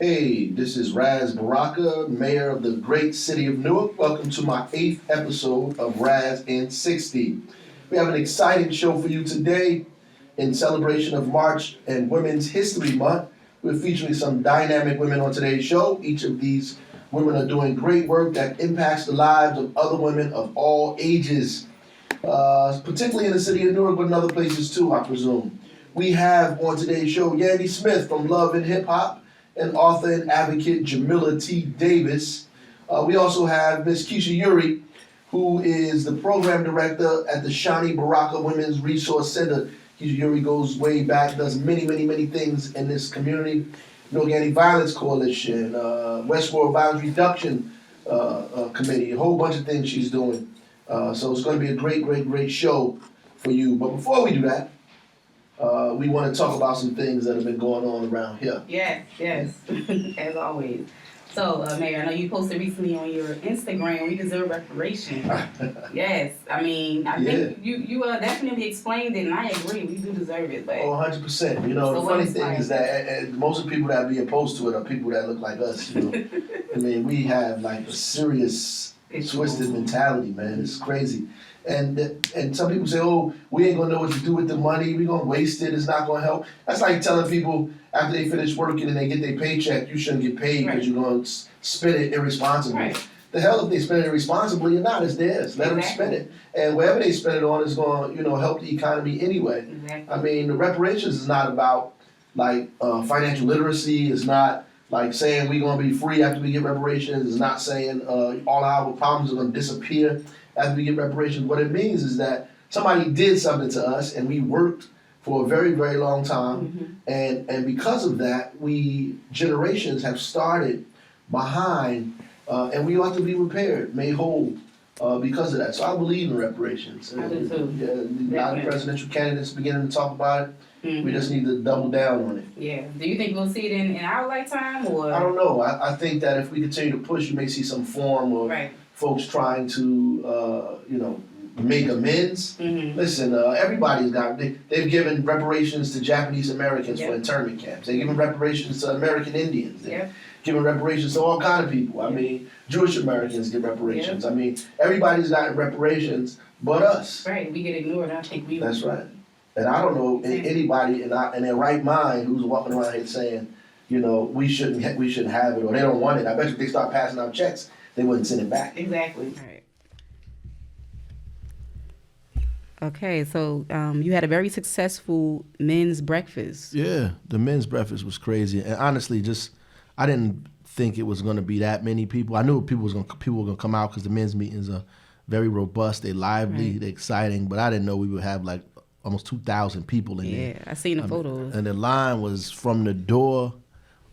Hey, this is Raz Baraka, Mayor of the great city of Newark. Welcome to my 8th episode of Raz in 60. We have an exciting show for you today in celebration of March and Women's History Month. We're featuring some dynamic women on today's show. Each of these women are doing great work that impacts the lives of other women of all ages, particularly in the city of Newark, but in other places too, I presume. We have on today's show Yandy Smith from Love and Hip Hop and author and advocate Jamila T. Davis. We also have Miss Keisha Yuri, who is the program director at the Shani Baraka Women's Resource Center. Keisha Yuri goes way back, does many things in this community. Newark Anti-Violence Coalition, Westboro Violence Reduction Committee, a whole bunch of things she's doing. So it's going to be a great show for you. But before we do that, we want to talk about some things that have been going on around here. Yes, as always. So, Mayor, I know you posted recently on your Instagram, we deserve reparations. Yes, I mean, I think you definitely explained it, and I agree, we do deserve it. But Oh, 100%. You know, so the funny thing is that most of the people that be opposed to it are people that look like us, you know. I mean, we have like a serious twisted mentality, man. It's crazy. And some people say, oh, we ain't gonna know what to do with the money. We're gonna waste it. It's not gonna help. That's like telling people after they finish working and they get their paycheck, you shouldn't get paid because you're gonna spend it irresponsibly. Right. The hell if they spend it irresponsibly or not, it's theirs. Let them spend it. And wherever they spend it on is going to, help the economy anyway. Exactly. I mean, the reparations is not about like financial literacy. It's not like saying we're gonna be free after we get reparations. It's not saying all our problems are gonna disappear after we get reparations. What it means is that somebody did something to us and we worked for a very long time, and because of that, generations have started behind, and we ought to be repaired, made whole, because of that. So I believe in reparations. I do too. Yeah, a lot of presidential candidates beginning to talk about it. We just need to double down on it. Yeah. Do you think we'll see it in our lifetime, or? I don't know. I think that if we continue to push, you may see some form of folks trying to, make amends. Listen, everybody's they've given reparations to Japanese Americans for internment camps. They've given reparations to American Indians. They've given reparations to all kind of people. I mean, Jewish Americans get reparations. I mean, everybody's gotten reparations but us. Right, we get ignored. I think we. That's right. And I don't know anybody in their right mind who's walking around here saying, we shouldn't have it, or they don't want it. I bet you if they start passing out checks, they wouldn't send it back. Exactly. Right. Okay, so you had a very successful men's breakfast. Yeah, the men's breakfast was crazy, and honestly, I didn't think it was going to be that many people. I knew people were going to come out because the men's meetings are very robust, they're lively, they're exciting, but I didn't know we would have like almost 2,000 people in there. Yeah, I seen the photos. And the line was from the door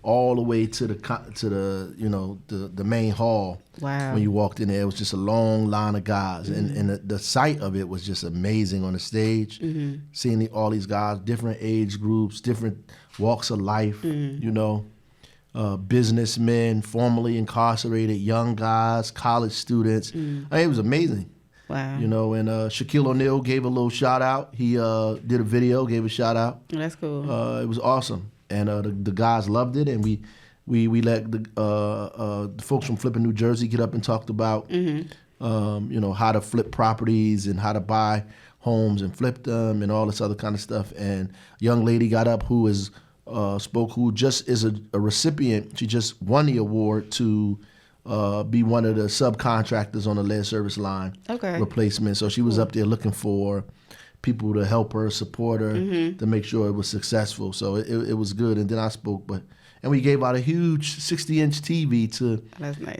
all the way to the main hall. Wow. When you walked in there, it was just a long line of guys, and the sight of it was just amazing on the stage. Seeing all these guys, different age groups, different walks of life, businessmen, formerly incarcerated, young guys, college students. I mean, it was amazing. Wow. And Shaquille O'Neal gave a little shout out. He did a video, gave a shout out. Oh, that's cool. It was awesome, and the guys loved it, and we let the folks from Flipping New Jersey get up and talked about how to flip properties and how to buy homes and flip them and all this other kind of stuff. And a young lady got up who who just is a recipient. She just won the award to be one of the subcontractors on the lead service line replacement. So she was up there looking for people to help her, support her, to make sure it was successful. So it was good. And then I spoke, and we gave out a huge 60-inch TV to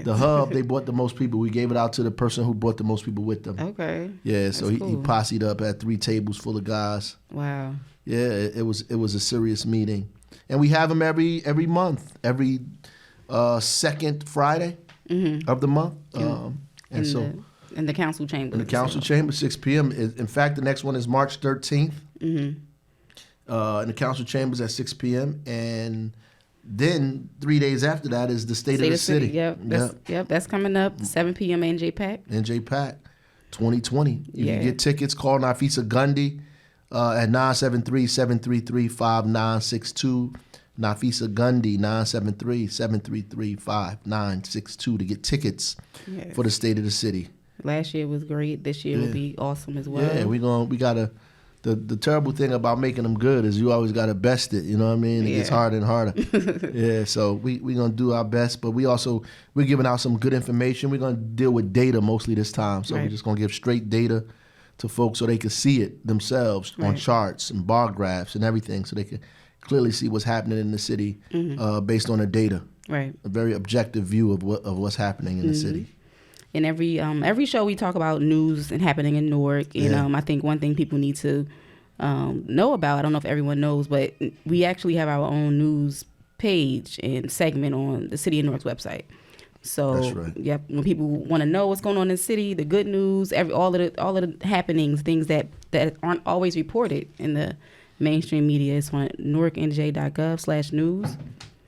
the hub. They brought the most people. We gave it out to the person who brought the most people with them. Okay. Yeah, so he posseed up, had 3 tables full of guys. Wow. Yeah, it was a serious meeting. And we have them every month, every second Friday of the month. In the council chamber. In the council chamber, 6 p.m. In fact, the next one is March 13th. In the council chambers at 6 p.m. And then 3 days after that is the State of the City. Yep, that's coming up, 7 p.m. NJPAC. NJPAC 2020. You can get tickets. Call Nafisa Gundy at 973-733-5962. Nafisa Gundy, 973-733-5962 to get tickets Yes. for the State of the City. Last year was great. This year will be awesome as well. Yeah, we gotta. The terrible thing about making them good is you always gotta best it. You know what I mean? It gets Yeah. harder and harder. Yeah, so we gonna do our best, but we're giving out some good information. We're gonna deal with data mostly this time, so we're Right. just gonna give straight data to folks so they can see it themselves on Right. charts and bar graphs and everything, so they can clearly see what's happening in the city Mm-hmm. based on the data. Right. A very objective view of what's happening in the city. And every show we talk about news and happening in Newark. And Yeah. I think one thing people need to know about, I don't know if everyone knows, but we actually have our own news page and segment on the City of Newark's website. So, That's right. yep, when people want to know what's going on in the city, the good news, all of the happenings, things that aren't always reported in the mainstream media, it's on newarknj.gov/news.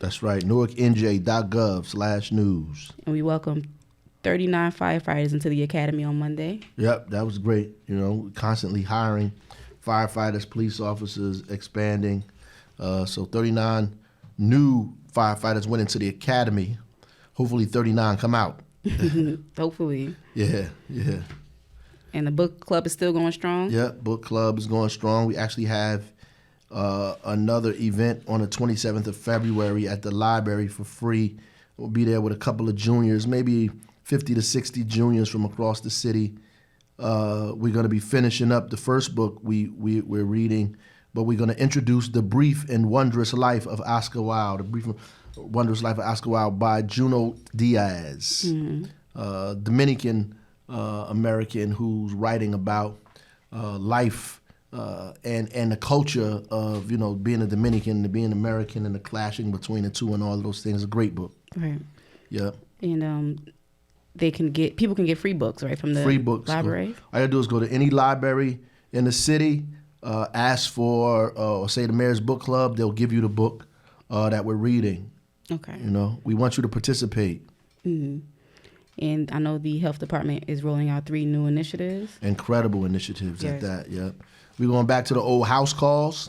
That's right. NewarkNJ.gov/news. And we welcome 39 firefighters into the academy on Monday. Yep, that was great. You know, constantly hiring firefighters, police officers, expanding. So 39 new firefighters went into the academy. Hopefully 39 come out. Hopefully. Yeah. And the book club is still going strong. Yep, book club is going strong. We actually have another event on the 27th of February at the library for free. We'll be there with a couple of juniors, maybe 50 to 60 juniors from across the city. We're going to be finishing up the first book we're reading, but we're going to introduce The Brief and Wondrous Life of Oscar Wilde, The Brief and Wondrous Life of Oscar Wilde by Junot Diaz, Dominican American who's writing about life and the culture of, being a Dominican and being American and the clashing between the two and all of those things. A great book. Right. Yep. And people can get free books, right, from the Free books. library. All you gotta do is go to any library in the city, ask for, or say the Mayor's Book Club. They'll give you the book that we're reading. Okay. We want you to participate. Mm-hmm. And I know the health department is rolling out 3 new initiatives. Incredible initiatives at Yes. that. Yep. We're going back to the old house calls.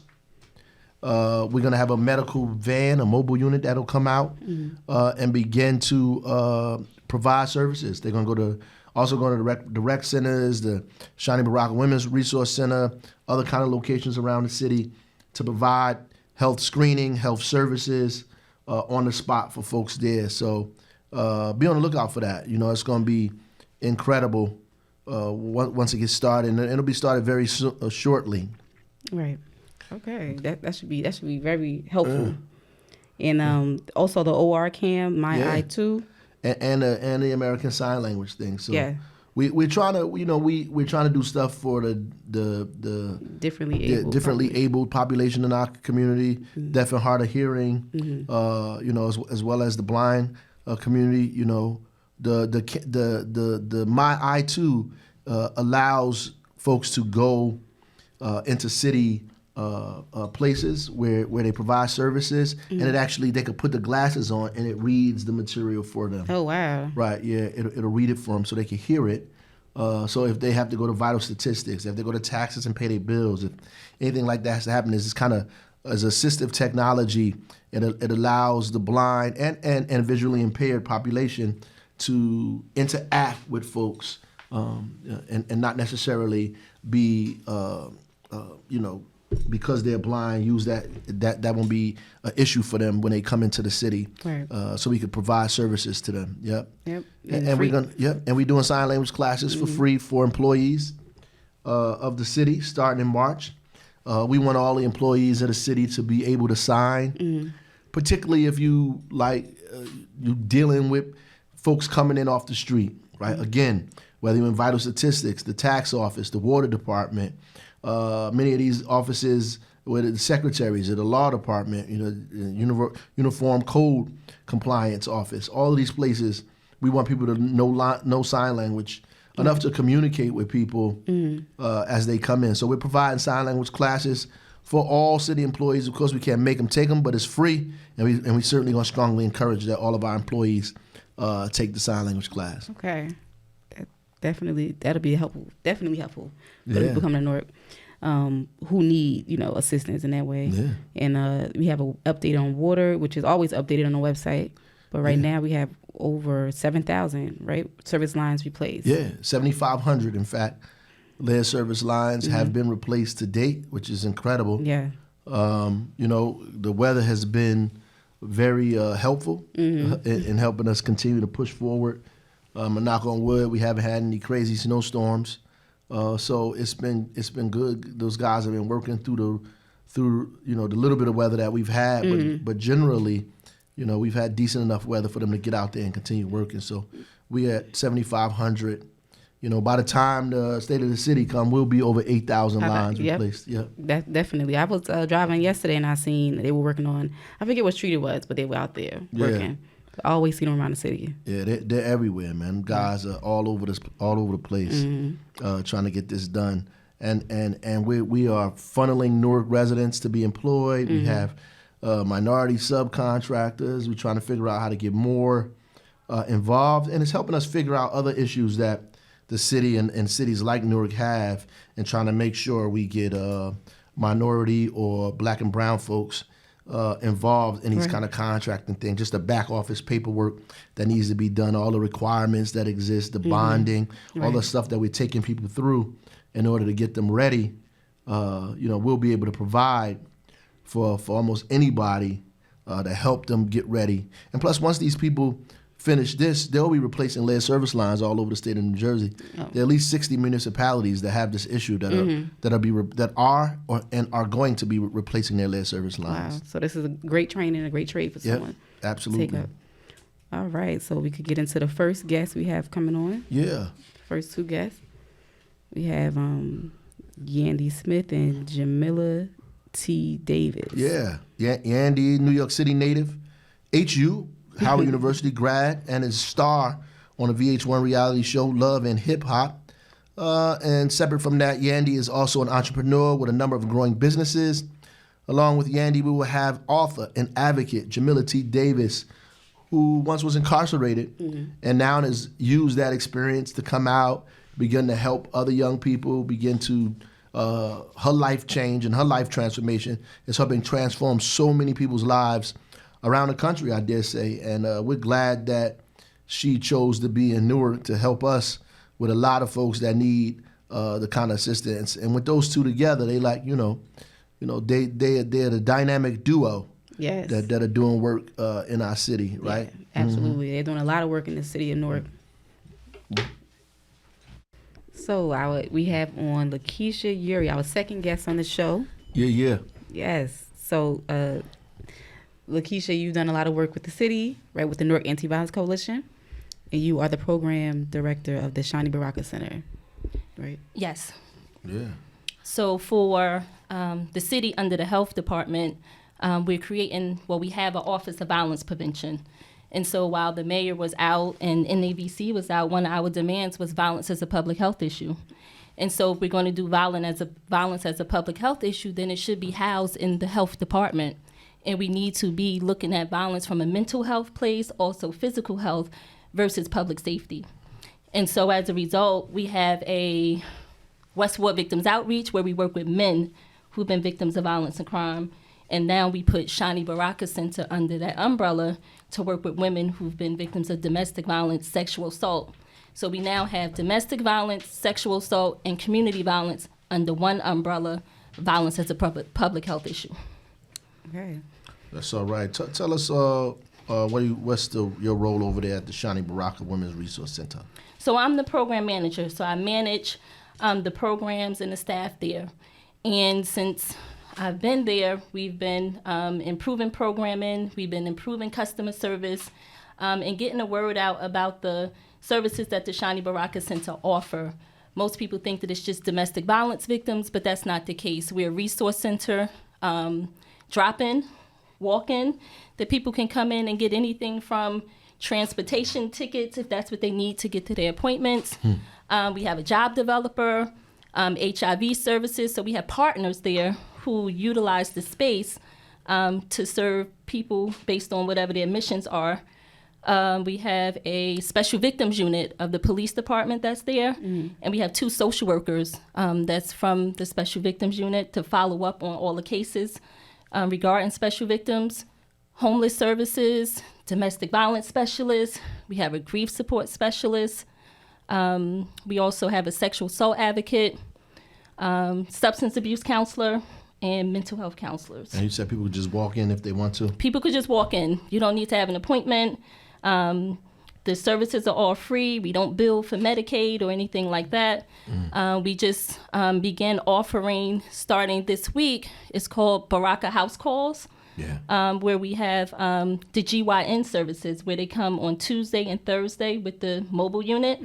We're gonna have a medical van, a mobile unit that'll come out and begin to provide services. They're gonna go to the rec centers, the Shani Baraka Women's Resource Center, other kind of locations around the city to provide health screening, health services on the spot for folks there. So be on the lookout for that. It's gonna be incredible once it gets started, and it'll be started very shortly. Right. Okay. That should be very helpful. And also the OR cam, my Yeah. eye too. And the American Sign Language thing. So Yeah. we're trying to we're trying to do stuff for the Differently able. abled population in our community, deaf and hard of hearing, as well as the blind community. The My Eye Too allows folks to go into city places where they provide services, and they could put the glasses on and it reads the material for them. Oh wow. Right, yeah, it'll read it for them so they can hear it. So if they have to go to vital statistics, if they go to taxes and pay their bills, if anything like that has to happen, it's kind of as assistive technology. It allows the blind and visually impaired population to interact with folks and not necessarily be because they're blind, use that won't be an issue for them when they come into the city. Right. So we could provide services to them. Yep. Yep. And we're doing sign language classes for free for employees of the city starting in March. We want all the employees of the city to be able to sign, particularly if you you dealing with folks coming in off the street, right? Again, whether you're in vital statistics, the tax office, the water department, many of these offices with the secretaries of the law department, uniform code compliance office, all of these places, we want people to know sign language enough to communicate with people as they come in. So we're providing sign language classes for all city employees. Of course, we can't make them take them, but it's free, and we certainly going to strongly encourage that all of our employees take the sign language class. Okay. That'll be helpful. Definitely helpful for Yeah. people coming to Newark. who need, assistance in that way. Yeah. And we have an update on water, which is always updated on the website. But right now we have over 7,000, right, service lines replaced. Yeah, 7,500, in fact, lead service lines have been replaced to date, which is incredible. Yeah. The weather has been very helpful in helping us continue to push forward. And knock on wood, we haven't had any crazy snowstorms, so it's been good. Those guys have been working through the little bit of weather that we've had, but generally, we've had decent enough weather for them to get out there and continue working. So we at 7,500. By the time the state of the city come, we'll be over 8,000 lines replaced. Yep. That definitely. I was driving yesterday and I seen they were working on, I forget what street it was, but they were out there working. I always see them around the city. Yeah, they're everywhere, man. Guys are all over the place, trying to get this done. And we are funneling Newark residents to be employed. We have minority subcontractors. We're trying to figure out how to get more involved, and it's helping us figure out other issues that the city and cities like Newark have, and trying to make sure we get minority or black and brown folks involved in these kind of contracting things, just the back office paperwork that needs to be done, all the requirements that exist, the bonding, all the stuff that we're taking people through in order to get them ready. We'll be able to provide for almost anybody to help them get ready. And plus, once these people finish this, they'll be replacing lead service lines all over the state of New Jersey. There are at least 60 municipalities that have this issue that are going to be replacing their lead service lines. Wow. So this is a great training, a great trade for someone. Absolutely. To take up. All right. So we could get into the first guest we have coming on. Yeah. First two guests. We have Yandy Smith and Jamila T. Davis. Yeah. Yandy, New York City native, HU, Howard University grad, and is star on a VH1 reality show, Love and Hip Hop. And separate from that, Yandy is also an entrepreneur with a number of growing businesses. Along with Yandy, we will have author and advocate Jamila T. Davis, who once was incarcerated and now has used that experience to come out, begin to help other young people, begin to her life change and her life transformation is helping transform so many people's lives around the country, I dare say. And we're glad that she chose to be in Newark to help us with a lot of folks that need the kind of assistance. And with those two together, they they're the dynamic duo that are doing work in our city, right? Yeah, absolutely. They're doing a lot of work in the city of Newark. So we have on Lakeisha Yuri, our second guest on the show. Yeah. Yes. So Lakeisha, you've done a lot of work with the city, right, with the Newark Anti-Violence Coalition, and you are the program director of the Shani Baraka Center, right? Yes. Yeah. So for the city under the health department, we have an Office of Violence Prevention. And so while the mayor was out and NAVC was out, one of our demands was violence as a public health issue. And so if we're going to do violence as a public health issue, then it should be housed in the health department. And we need to be looking at violence from a mental health place, also physical health versus public safety. And so as a result, we have a West Ward Victims Outreach where we work with men who've been victims of violence and crime. And now we put Shani Baraka Center under that umbrella to work with women who've been victims of domestic violence, sexual assault. So we now have domestic violence, sexual assault, and community violence under one umbrella, violence as a public health issue. Okay. That's all right. Tell us what's your role over there at the Shani Baraka Women's Resource Center? So I'm the program manager. So I manage the programs and the staff there. And since I've been there, we've been improving programming, we've been improving customer service, and getting the word out about the services that the Shani Baraka Center offer. Most people think that it's just domestic violence victims, but that's not the case. We're a resource center, drop-in, walk-in, that people can come in and get anything from transportation tickets, if that's what they need to get to their appointments. We have a job developer, HIV services, so we have partners there who utilize the space to serve people based on whatever their missions are. We have a special victims unit of the police department that's there, and we have 2 social workers that's from the special victims unit to follow up on all the cases regarding special victims. Homeless services, domestic violence specialists. We have a grief support specialist. We also have a sexual assault advocate, substance abuse counselor, and mental health counselors. And you said people could just walk in if they want to? People could just walk in. You don't need to have an appointment. The services are all free. We don't bill for Medicaid or anything like that. We just began offering, starting this week, it's called Baraka House Calls, where we have the GYN services, where they come on Tuesday and Thursday with the mobile unit.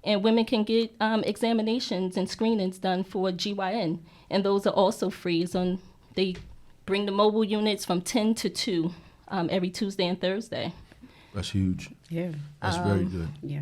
And women can get examinations and screenings done for GYN. And those are also free. So they bring the mobile units from 10 to 2 every Tuesday and Thursday. That's huge. Yeah. That's very good. Yeah.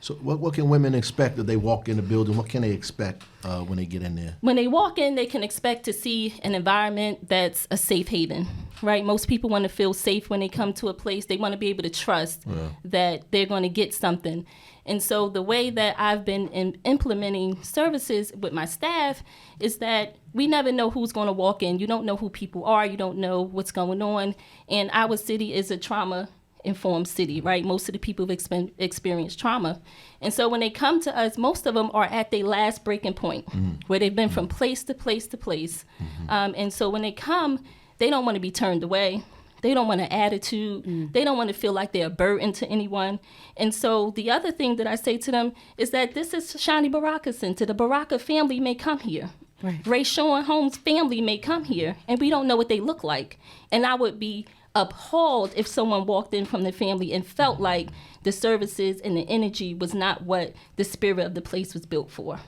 So what can women expect if they walk in the building? What can they expect when they get in there? When they walk in, they can expect to see an environment that's a safe haven, right? Most people want to feel safe when they come to a place. They want to be able to trust that they're going to get something. And so the way that I've been implementing services with my staff is that we never know who's going to walk in. You don't know who people are. You don't know what's going on. And our city is a trauma-informed city, right? Most of the people have experienced trauma. And so when they come to us, most of them are at their last breaking point, where they've been from place to place to place. And so when they come, they don't want to be turned away. They don't want an attitude. They don't want to feel like they're a burden to anyone. And so the other thing that I say to them is that this is Shani Baraka Center. The Baraka family may come here. Right. Ray Sean Holmes' family may come here, and we don't know what they look like. And I would be appalled if someone walked in from the family and felt like the services and the energy was not what the spirit of the place was built for.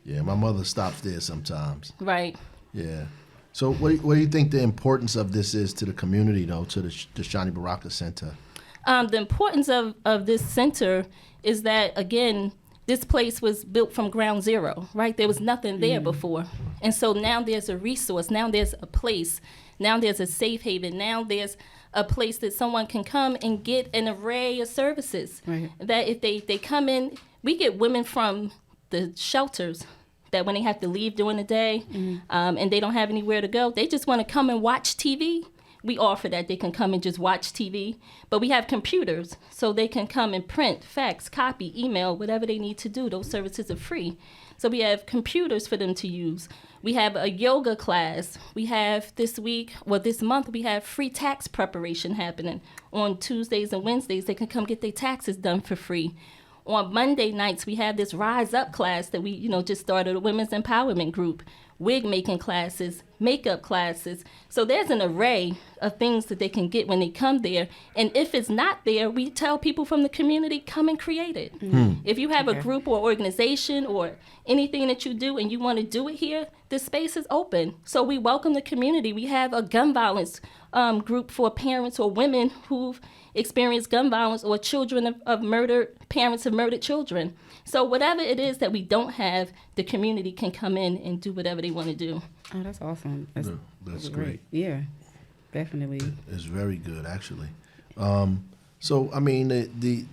Yeah, my mother stops there sometimes. Right. Yeah. So what do you think the importance of this is to the community, though, to the Shani Baraka Center? The importance of this center is that, again, this place was built from ground zero, right? There was nothing there before. And so now there's a resource. Now there's a place. Now there's a safe haven. Now there's a place that someone can come and get an array of services. Right. That if they come in, we get women from the shelters that when they have to leave during the day and they don't have anywhere to go, they just want to come and watch TV. We offer that they can come and just watch TV, but we have computers so they can come and print, fax, copy, email, whatever they need to do. Those services are free. So we have computers for them to use. We have a yoga class. We have this month, we have free tax preparation happening. On Tuesdays and Wednesdays, they can come get their taxes done for free. On Monday nights, we have this Rise Up class that we, just started, a women's empowerment group, wig making classes, makeup classes. So there's an array of things that they can get when they come there. And if it's not there, we tell people from the community, come and create it. If you have a group or organization or anything that you do and you want to do it here, this space is open. So we welcome the community. We have a gun violence group for parents or women who've experienced gun violence or children of murdered, parents of murdered children. So whatever it is that we don't have, the community can come in and do whatever they want to do. Oh, that's awesome. That's great. Yeah, definitely. It's very good, actually. So, I mean, the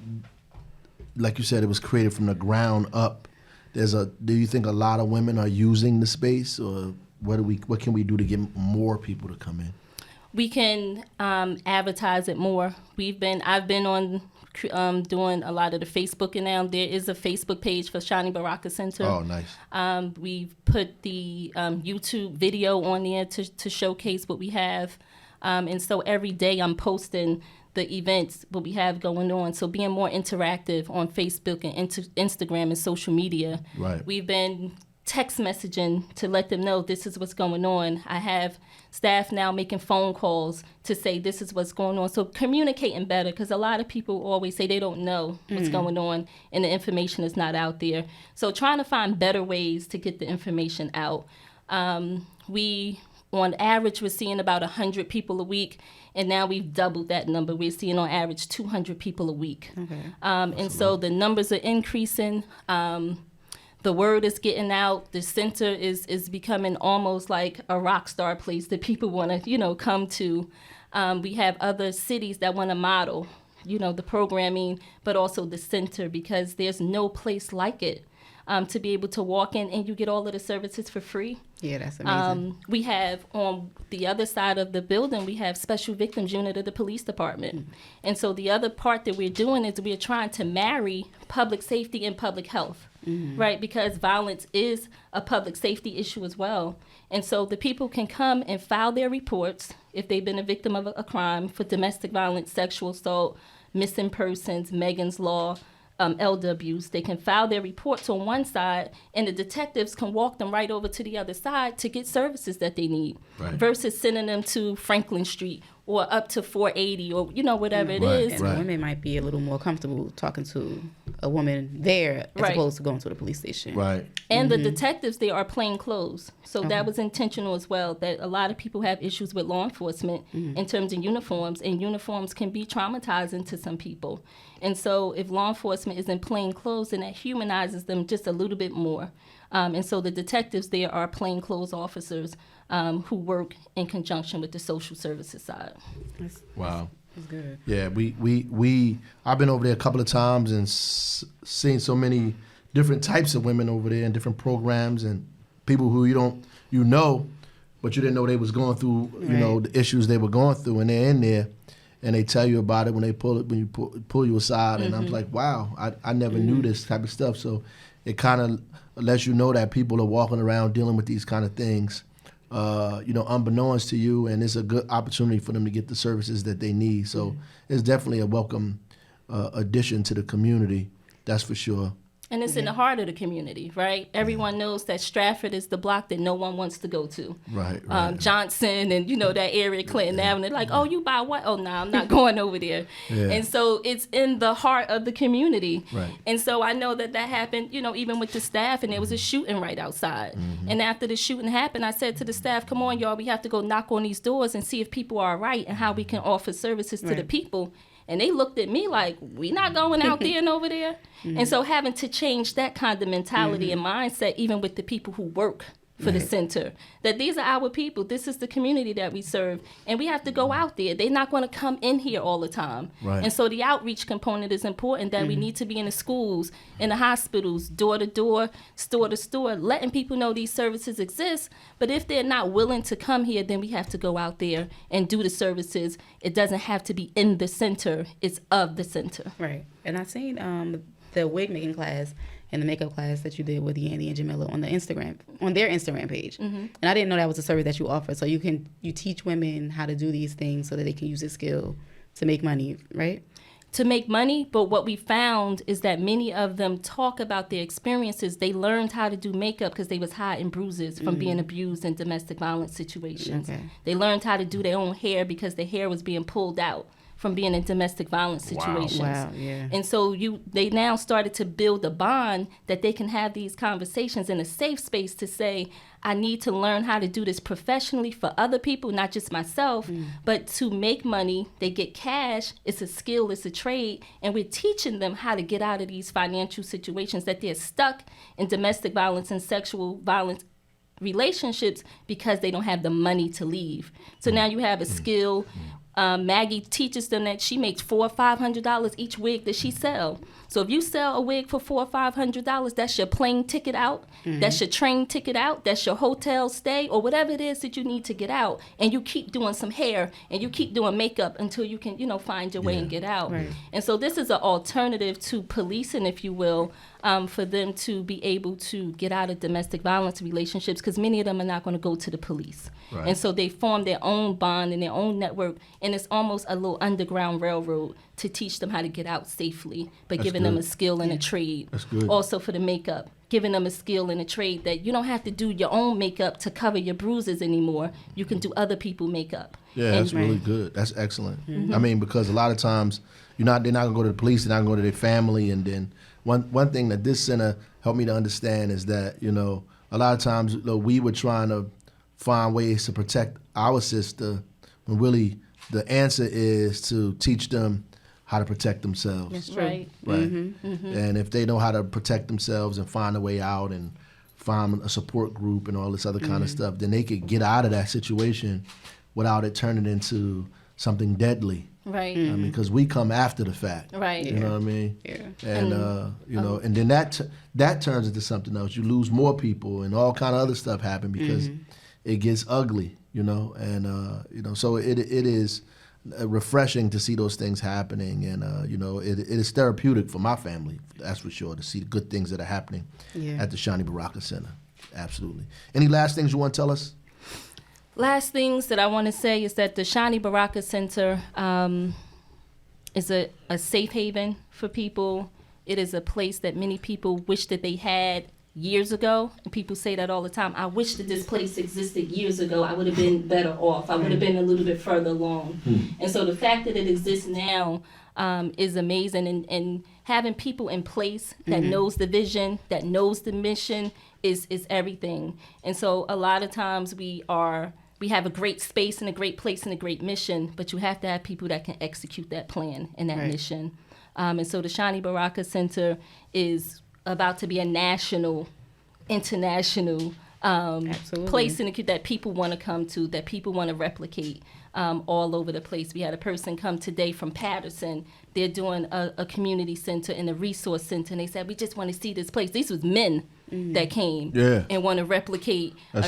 like you said, it was created from the ground up. Do you think a lot of women are using the space, or what can we do to get more people to come in? We can advertise it more. I've been on doing a lot of the Facebooking now. There is a Facebook page for Shani Baraka Center. Oh, nice. We've put the YouTube video on there to showcase what we have. And so every day I'm posting the events, what we have going on. So being more interactive on Facebook and Instagram and social media. Right. We've been text messaging to let them know this is what's going on. I have staff now making phone calls to say this is what's going on. So communicating better, because a lot of people always say they don't know what's going on and the information is not out there. So trying to find better ways to get the information out. We, on average, we're seeing about 100 people a week, and now we've doubled that number. We're seeing on average 200 people a week. Okay. And so the numbers are increasing. The word is getting out. The center is becoming almost like a rock star place that people want to, come to. We have other cities that want to model the programming, but also the center, because there's no place like it. To be able to walk in and you get all of the services for free. Yeah, that's amazing. We have on the other side of the building, we have special victims unit of the police department. And so the other part that we're doing is we're trying to marry public safety and public health, right? Because violence is a public safety issue as well. And so the people can come and file their reports if they've been a victim of a crime for domestic violence, sexual assault, missing persons, Megan's Law, LWs. They can file their reports on one side, and the detectives can walk them right over to the other side to get services that they need, versus sending them to Franklin Street or up to 480 or whatever it is. And women might be a little more comfortable talking to a woman there as Right. opposed to going to the police station. Right. And the detectives, they are plain clothes. So that was intentional as well, that a lot of people have issues with law enforcement in terms of uniforms, and uniforms can be traumatizing to some people. And so if law enforcement is in plain clothes, then that humanizes them just a little bit more. And so the detectives there are plain clothes officers who work in conjunction with the social services side. Wow. That's good. Yeah, I've been over there a couple of times and seen so many different types of women over there and different programs and people who you know, but you didn't know they was going through, the issues they were going through, and they're in there and they tell you about it when you pull you aside, and I'm like, wow, I never knew this type of stuff. So it kind of lets you know that people are walking around dealing with these kind of things, unbeknownst to you, and it's a good opportunity for them to get the services that they need. So it's definitely a welcome addition to the community, that's for sure. And it's in the heart of the community, right? Everyone knows that Stratford is the block that no one wants to go to. Right. Johnson and, that area, Clinton Avenue. Like, oh, you buy what? Oh, no, I'm not going over there. Yeah. And so it's in the heart of the community. Right. And so I know that happened, even with the staff, and there was a shooting right outside. And after the shooting happened, I said to the staff, come on, y'all, we have to go knock on these doors and see if people are all right and how we can offer services to the people. And they looked at me like, we not going out there and over there. And so having to change that kind of mentality and mindset, even with the people who work for the center, that these are our people. This is the community that we serve. And we have to go out there. They're not going to come in here all the time. Right. And so the outreach component is important, that we need to be in the schools, in the hospitals, door to door, store to store, letting people know these services exist. But if they're not willing to come here, then we have to go out there and do the services. It doesn't have to be in the center. It's of the center. Right. And I seen the wig making class and the makeup class that you did with Yandy and Jamila on their Instagram page. And I didn't know that was a service that you offer. So you teach women how to do these things so that they can use this skill to make money, right? To make money, but what we found is that many of them talk about their experiences. They learned how to do makeup because they was hiding bruises from being abused in domestic violence situations. Okay. They learned how to do their own hair because their hair was being pulled out from being in domestic violence situations. Wow, yeah. And so they now started to build a bond that they can have these conversations in a safe space to say, I need to learn how to do this professionally for other people, not just myself, but to make money. They get cash. It's a skill, it's a trade. And we're teaching them how to get out of these financial situations that they're stuck in domestic violence and sexual violence relationships because they don't have the money to leave. So now you have a skill. Maggie teaches them that she makes $400 or $500 each wig that she sells. So if you sell a wig for $400 or $500, that's your plane ticket out, that's your train ticket out, that's your hotel stay, or whatever it is that you need to get out. And you keep doing some hair and you keep doing makeup until you can, find your way and get out. Right. And so this is an alternative to policing, if you will, for them to be able to get out of domestic violence relationships, because many of them are not going to go to the police. Right. And so they form their own bond and their own network, and it's almost a little underground railroad to teach them how to get out safely, but That's giving them good. a skill and a trade. That's good. Also for the makeup, giving them a skill and a trade that you don't have to do your own makeup to cover your bruises anymore. You can do other people's makeup. Yeah, that's really good. That's excellent. I mean, because a lot of times they're not gonna go to the police, they're not gonna go to their family, and then one thing that this center helped me to understand is that, a lot of times we were trying to find ways to protect our sister, when really the answer is to teach them how to protect themselves. That's true. Right. Right. And if they know how to protect themselves and find a way out and find a support group and all this other kind of stuff, then they could get out of that situation without it turning into something deadly. Right. I mean, because we come after the fact. Right. You know what I mean? Yeah. And and then that turns into something else. You lose more people, and all kind of other stuff happen because it gets ugly. And so it is refreshing to see those things happening, and it is therapeutic for my family. That's for sure, to see the good things that are happening at the Shani Baraka Center. Absolutely. Any last things you want to tell us? Last things that I want to say is that the Shani Baraka Center is a safe haven for people. It is a place that many people wish that they had years ago. And people say that all the time. I wish that this place existed years ago. I would have been better off. I would have been a little bit further along. And so the fact that it exists now is amazing. And having people in place that knows the vision, that knows the mission is everything. And so a lot of times we have a great space and a great place and a great mission, but you have to have people that can execute that plan and that mission. And so the Shani Baraka Center is about to be a national, international place that people want to come to, that people want to replicate all over the place. We had a person come today from Patterson. They're doing a community center and a resource center, and they said, we just want to see this place. These was men that came and want to replicate a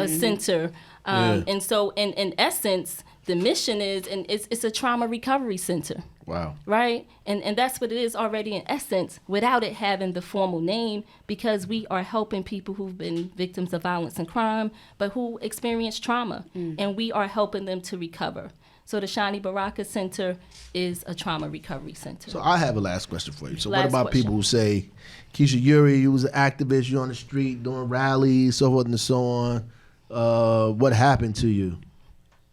center. And so in essence, the mission is, and it's a trauma recovery center. Wow. Right? And that's what it is already in essence, without it having the formal name, because we are helping people who've been victims of violence and crime, but who experience trauma, and we are helping them to recover. So the Shani Baraka Center is a trauma recovery center. So I have a last question for you. So what Last about question. people who say, Keisha Yuri, you was an activist, you on the street doing rallies, so forth and so on. What happened to you?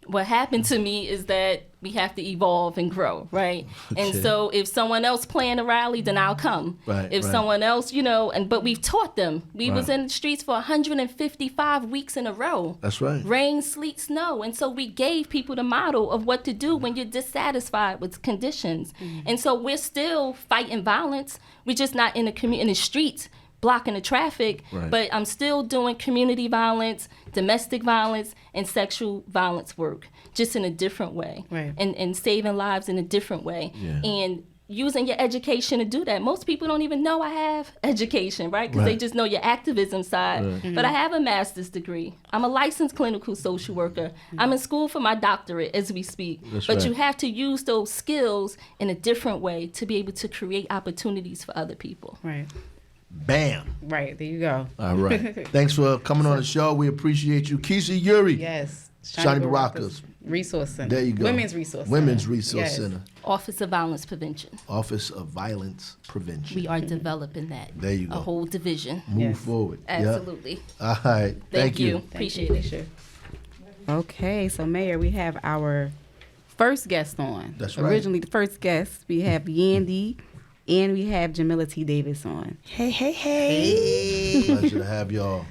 What happened to me is that we have to evolve and grow, right? Okay. And so if someone else plan a rally, then I'll come. Right, If right. someone else, but we've taught them. We was Right. in the streets for 155 weeks in a row. That's right. Rain, sleet, snow. And so we gave people the model of what to do when you're dissatisfied with conditions. And so we're still fighting violence. We're just not in the streets blocking the traffic, Right. but I'm still doing community violence, domestic violence, and sexual violence work, just in a different way, Right. and saving lives in a different way, and using your education to do that. Most people don't even know I have education, right? Because they Right. just know your activism side. Right. But I have a master's degree. I'm a licensed clinical social worker. I'm in school for my doctorate as we speak. That's but right. you have to use those skills in a different way to be able to create opportunities for other people. Right. Bam. Right. There you go. All right. Thanks for coming on the show. We appreciate you. Keisha Yuri. Yes. Shani Baraka's Resource Center. There you go. Women's Resource Center. Women's Resource Yes. Center. Office of Violence Prevention. Office of Violence Prevention. We are developing that. There you go. A whole division. Move Yes. forward. Yep. Absolutely. All right. Thank you. Appreciate it. Alicia. Okay, so Mayor, we have our first guest on. That's right. Originally, the first guest, we have Yandy, and we have Jamila T. Davis on. Hey, hey, hey. Pleasure to have y'all.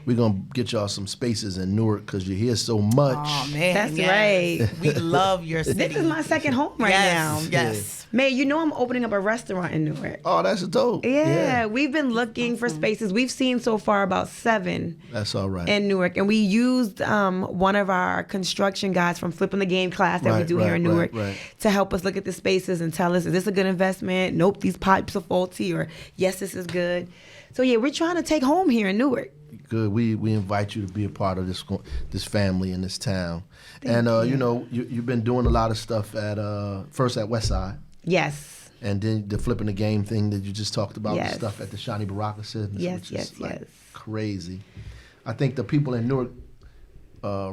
We're going to get y'all some spaces in Newark because you hear so much. Oh, man. That's yes. We love your city. This is my second home right yes, now. Yes. May, you know I'm opening up a restaurant in Newark. Oh, that's dope. Yeah, we've been looking for spaces. We've seen so far about 7 That's all right. in Newark. And we used one of our construction guys from Flipping the Game class that we Right, do here in right, Newark right. to help us look at the spaces and tell us, is this a good investment? Nope, these pipes are faulty, or yes, this is good. So yeah, we're trying to take home here in Newark. Good. We invite you to be a part of this family in this town. And you've been doing a lot of stuff at first at Westside, Yes. and then the Flipping the Game thing that you just talked about, Yes. the stuff at the Shani Baraka Center, Yes, which is yes, like yes. crazy. I think the people in Newark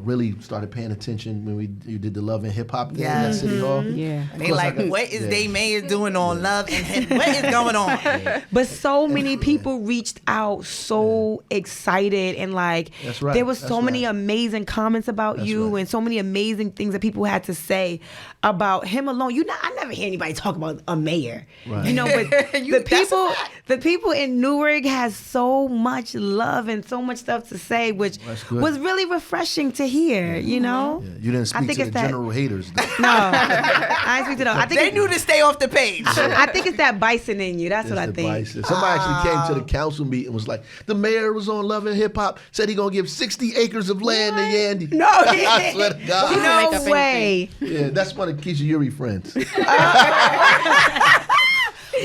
really started paying attention when you did the Love and Hip Hop thing at Yes. City Hall. Yeah. They course, I like, got- what is yeah. they mayor doing on love and hip? What is going on? But so many people reached out so excited, and like That's right, there was so that's many right. amazing comments about That's you right. and so many amazing things that people had to say about him alone. I never hear anybody talk about a mayor. Right. You know, but That's a fact. the people in Newark has so much love and so much stuff to say, which That's good. was really refreshing. refreshing to hear, you know? Yeah, you didn't speak think to it's the that- general haters. though. No, I didn't speak to them. I think They knew to stay off the page. I think it's that bison in you. That's what I It's the think. bison. Somebody actually came to the council meeting and was like, the mayor was on Love and Hip Hop, said he gonna give 60 acres of land to Yandy. No, I swear to God. make no up way. Yeah, that's one of Keisha Yuri friends.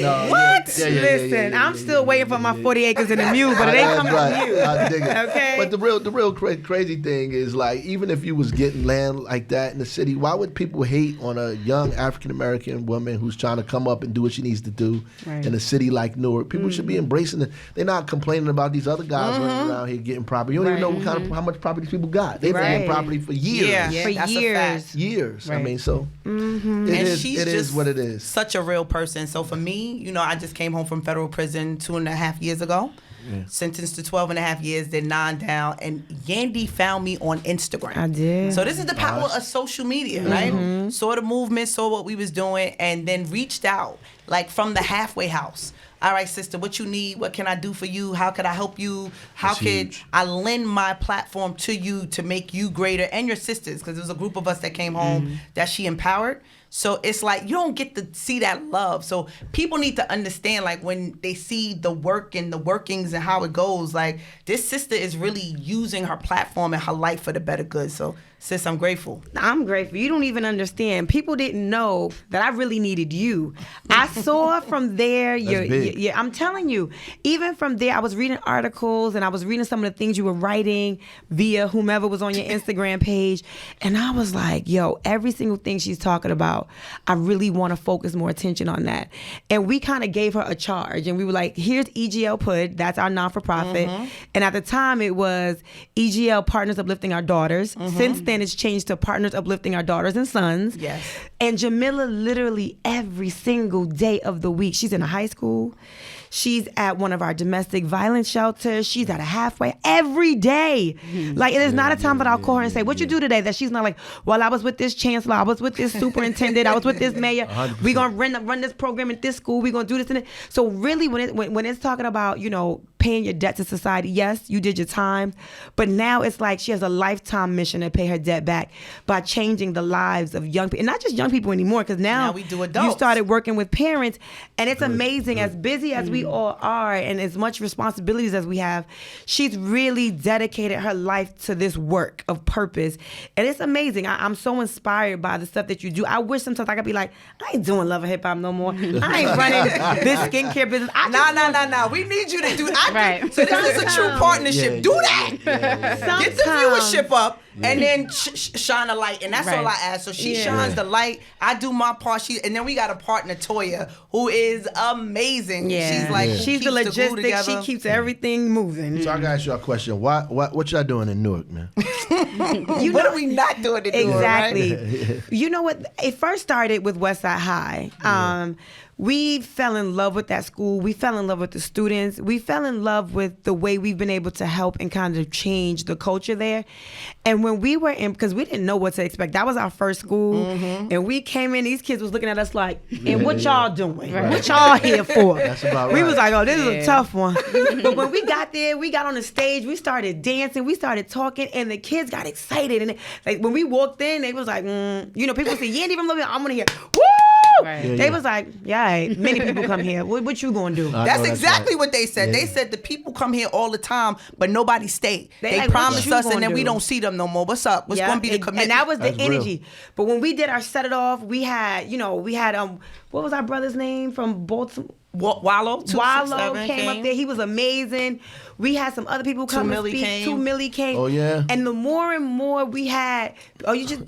No, What? yeah, Listen, I'm still waiting for my 40 acres in the mule, but it ain't That's coming right. from you. I dig it. Okay. But the real crazy thing is, like, even if you was getting land like that in the city, why would people hate on a young African American woman who's trying to come up and do what she needs to do Right. in a city like Newark? People should be embracing it. They're not complaining about these other guys running around here getting property. You don't even know what kind of how much property people got. They've been Right. getting property for years. Yeah. For That's a years. fact. Years. I Right. mean, so it And is. she's It just is what it is. Such a real person. So for me, you know, I just came home from federal prison 2.5 years ago. Sentenced to 12.5 years, did 9 down, and Yandy found me on Instagram. I did. So this is the power of social media, right? Saw the movement, saw what we was doing, and then reached out, like from the halfway house. All right, sister, what you need? What can I do for you? How could I help you? How That's could huge. I lend my platform to you to make you greater and your sisters? Because there was a group of us that came home that she empowered. So it's like you don't get to see that love. So people need to understand, like, when they see the work and the workings and how it goes, like, this sister is really using her platform and her life for the better good. So, sis, I'm grateful. I'm grateful. You don't even understand. People didn't know that I really needed you. I saw from there. big. I'm telling you. Even from there, I was reading articles and I was reading some of the things you were writing via whomever was on your Instagram page, and I was like, "Yo, every single thing she's talking about, I really want to focus more attention on that." And we kind of gave her a charge, and we were like, "Here's EGL PUD. That's our non-for-profit." And at the time, it was EGL Partners Uplifting Our Daughters. Since then, it's changed to Partners Uplifting Our Daughters and Sons. Yes. And Jamila, literally every single day of the week, she's in a high school. She's at one of our domestic violence shelters. She's at a halfway every day. Like, there's not a time that I'll call her and say, "What you do today?" That she's not like, "Well, I was with this chancellor, I was with this superintendent, I was with this mayor. 100%. We gonna run this program at this school. We gonna do this and that." So really, when it's talking about, you know, paying your debt to society, yes, you did your time, but now it's like she has a lifetime mission to pay her debt back by changing the lives of young people, and not just young people anymore, because now we do you adults. started working with parents, and it's amazing. As busy as we all are, and as much responsibilities as we have, she's really dedicated her life to this work of purpose, and it's amazing. I'm so inspired by the stuff that you do. I wish sometimes I could be like, I ain't doing Love and Hip Hop no more. I ain't running this skincare business. Nah. We need you to do that. Right. So this is a true partnership. Yeah, do yeah, that. Get the Sometimes- viewership up, and then shine a light. And that's all I ask. So she shines the light. I do my part. And then we got a partner, Toya, who is amazing. Yeah. She's like, Yeah. who She's the keeps glue logistics. She together. keeps everything moving. So I gotta ask you a question. What y'all doing in Newark, man? What are we not doing to do it, right? Exactly. You know what? It first started with Westside High. We fell in love with that school. We fell in love with the students. We fell in love with the way we've been able to help and kind of change the culture there. And when we were in, because we didn't know what to expect, that was our first school. And we came in, these kids was looking at us like, and what y'all doing? What y'all here for? That's about We right. was like, oh, this is a tough one. But when we got there, we got on the stage, we started dancing, we started talking, and the kids got excited. And like when we walked in, they was like, you know, people say, Yandy from Love, I'm gonna hear, woo! Right. Yeah, They yeah. was like, yeah, many people come here. What you gonna do? I That's know exactly right. what they said. Yeah. They said the people come here all the time, but nobody stay. They They like, what promise you us, gonna and then we do? don't see them no more. What's up? What's Yeah, going to be the and commitment? that was the That's real. energy. But when we did our set it off, we had what was our brother's name from Baltimore? Wallow. Wallow came up there. He was amazing. We had some other people come and Millie speak. came. 2 Millie came. Oh, yeah? And the more and more we had, y'all just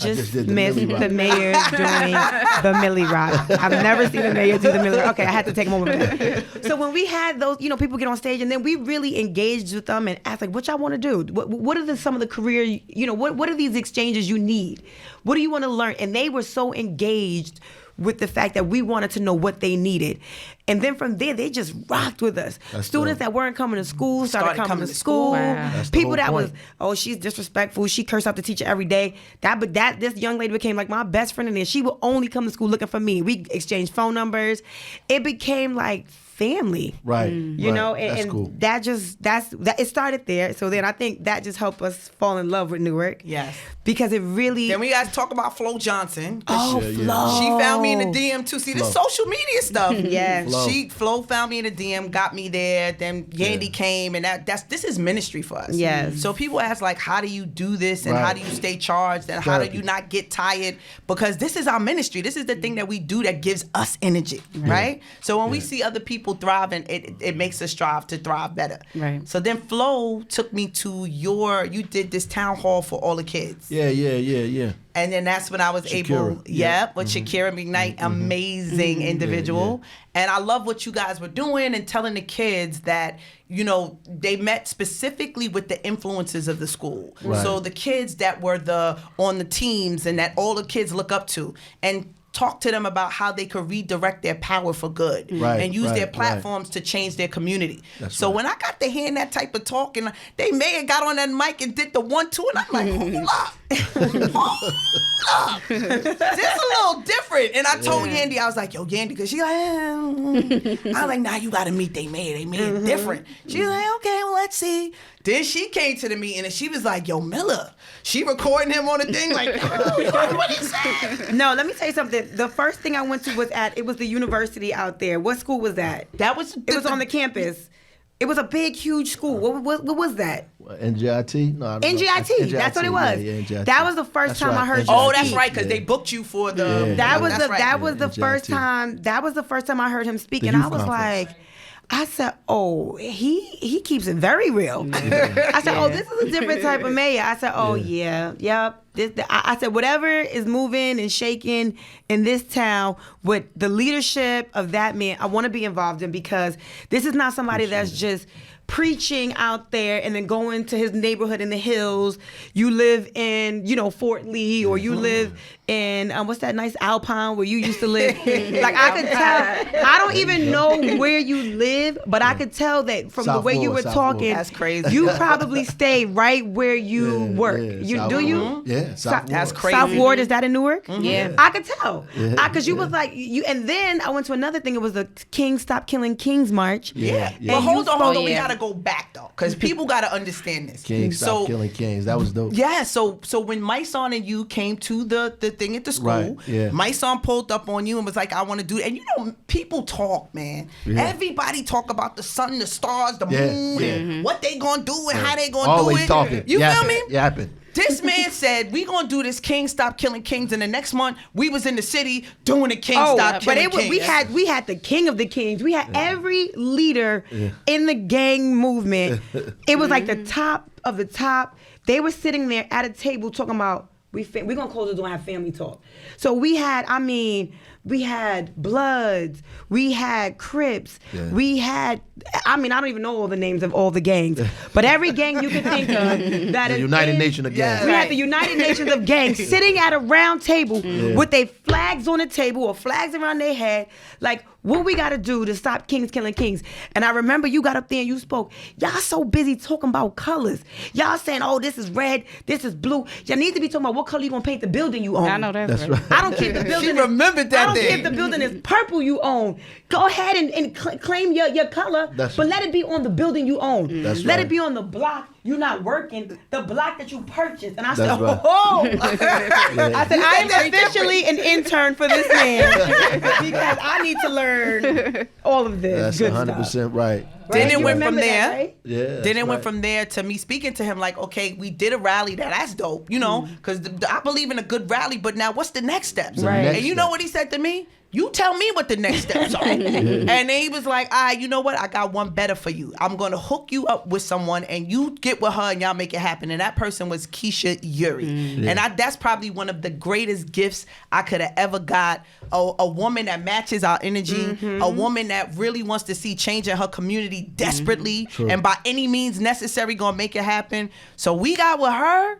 just did the missed Millie Rock. the mayor doing the Millie Rock. I've never seen the mayor do the Millie Rock. Okay, I had to take a moment for that. So when we had those, people get on stage, and then we really engaged with them and asked, like, what y'all want to do? What are some of the career, what are these exchanges you need? What do you want to learn? And they were so engaged with the fact that we wanted to know what they needed. And then from there, they just rocked with us. That's Students dope. that weren't coming to school started coming to school. Wow. That's the People whole that point. was, she's disrespectful. She cursed out the teacher every day. This young lady became like my best friend in there. She would only come to school looking for me. We exchanged phone numbers. It became like family. Right. You know, and, that's and cool. that it started there. So then I think that just helped us fall in love with Newark. Yes. Because it really. Then we guys talk about Flo Johnson. Oh, Yeah, yeah. Flo. She found me in the DM too. See, this Flo. social media stuff. Yes. Flo found me in the DM, got me there. Then Yandy came, and this is ministry for us. Yes. So people ask like, how do you do this, and Right. how do you stay charged, and how do Therapy. you not get tired? Because this is our ministry. This is the thing that we do that gives us energy, right? So when we see other people thriving, it makes us strive to thrive better. Right. So then Flo took me to you did this town hall for all the kids. Yeah. And then that's when I was able, Shakira. Yeah. with Shakira McKnight, amazing individual. And I love what you guys were doing and telling the kids that, you know, they met specifically with the influences of the school. Right. So the kids that were on the teams and that all the kids look up to, and talk to them about how they could redirect their power for good Right, and use right, their right. platforms to change their community. That's so right. when I got to hearing that type of talk, and they may have got on that mic and did the 1-2, and I'm like, hold up. Hold up. This is a little different. And I told Yandy, I was like, yo, Yandy, because she like, I was like, nah, you got to meet they made it different. She was like, okay, well, let's see. Then she came to the meeting and she was like, yo, Miller, she recording him on the thing like, oh, you heard what he said? No, let me tell you something. The first thing I went to it was the university out there. What school was that? That was It was on the campus. It was a big, huge school. What was that? NGIT? No, I don't know. NGIT. That's what it was. Yeah, NGIT. That was the first That's time I right, heard you Oh, NGIT. that's speak. right, because they booked you for the. Yeah. That was that's the right. that was the NGIT. first time. That was the first time I heard him speak, The and I youth was conference. like, I said, oh, he keeps it very real. I said, oh, this is a different type of mayor. I said, oh yep. I said, whatever is moving and shaking in this town with the leadership of that man, I want to be involved in, because this is not somebody that's just preaching out there and then going to his neighborhood in the hills. You live in, Fort Lee, or you live in what's that nice Alpine where you used to live. Like, I could tell. I don't even know where you live, but I could tell that from the South way you Florida, were South talking. Florida. That's crazy. You probably stay right where you work. South Do you? Florida. Yeah, South South- That's Florida. crazy. South Ward, is that in Newark? Yeah. I could tell. Because you was like, and then I went to another thing. It was the King Stop Killing Kings March. Yeah. Yeah. But hold on, Oh, we yeah. gotta go back though, because people gotta understand this. Kings, stop killing kings. That was dope. Yeah, so when Myson and you came to the thing at the school, Right, yeah. Myson pulled up on you and was like, I want to do it. And people talk, man. Yeah. Everybody talk about the sun, the stars, the Yeah, moon, yeah. and what they gonna do and how they gonna Always do it. talking. You feel me? Yapping. This man said, we gonna do this King Stop Killing Kings, and the next month we was in the city doing the King Oh, Stop but Killing Kings. we had the king of the kings. We had every leader in the gang movement. It was like the top of the top. They were sitting there at a table talking about we're gonna close the door and have family talk. So we had Bloods, we had Crips, we had, I don't even know all the names of all the gangs, but every gang you could think of that The is United in- Nation of gangs. We had the United Nations of gangs sitting at a round table with their flags on the table or flags around their head, like, what we gotta do to stop kings killing kings? And I remember you got up there and you spoke. Y'all so busy talking about colors. Y'all saying, oh, this is red, this is blue. Y'all need to be talking about what color you gonna paint the building you own. I know that's, That's right. right. I don't care if the building She remembered that I don't care day. if the building is purple you own. Go ahead and claim your color, That's but right. let it be on the building you own. That's let right. it be on the block you're not working, the block that you purchased. And I said, That's right. oh. I said, I am officially an intern for this man because I need to learn all of this That's good 100% stuff. right. Then it You went from remember that, there. right? Yeah. Then it that's went right. from there to me speaking to him like, okay, we did a rally. That's dope, because I believe in a good rally. But now, what's the next steps? Right. And you know what he said to me? You tell me what the next steps are. And then he was like, all right, you know what? I got one better for you. I'm going to hook you up with someone and you get with her and y'all make it happen. And that person was Keisha Yuri. And that's probably one of the greatest gifts I could have ever got. A woman that matches our energy, a woman that really wants to see change in her community desperately True. and by any means necessary going to make it happen. So we got with her.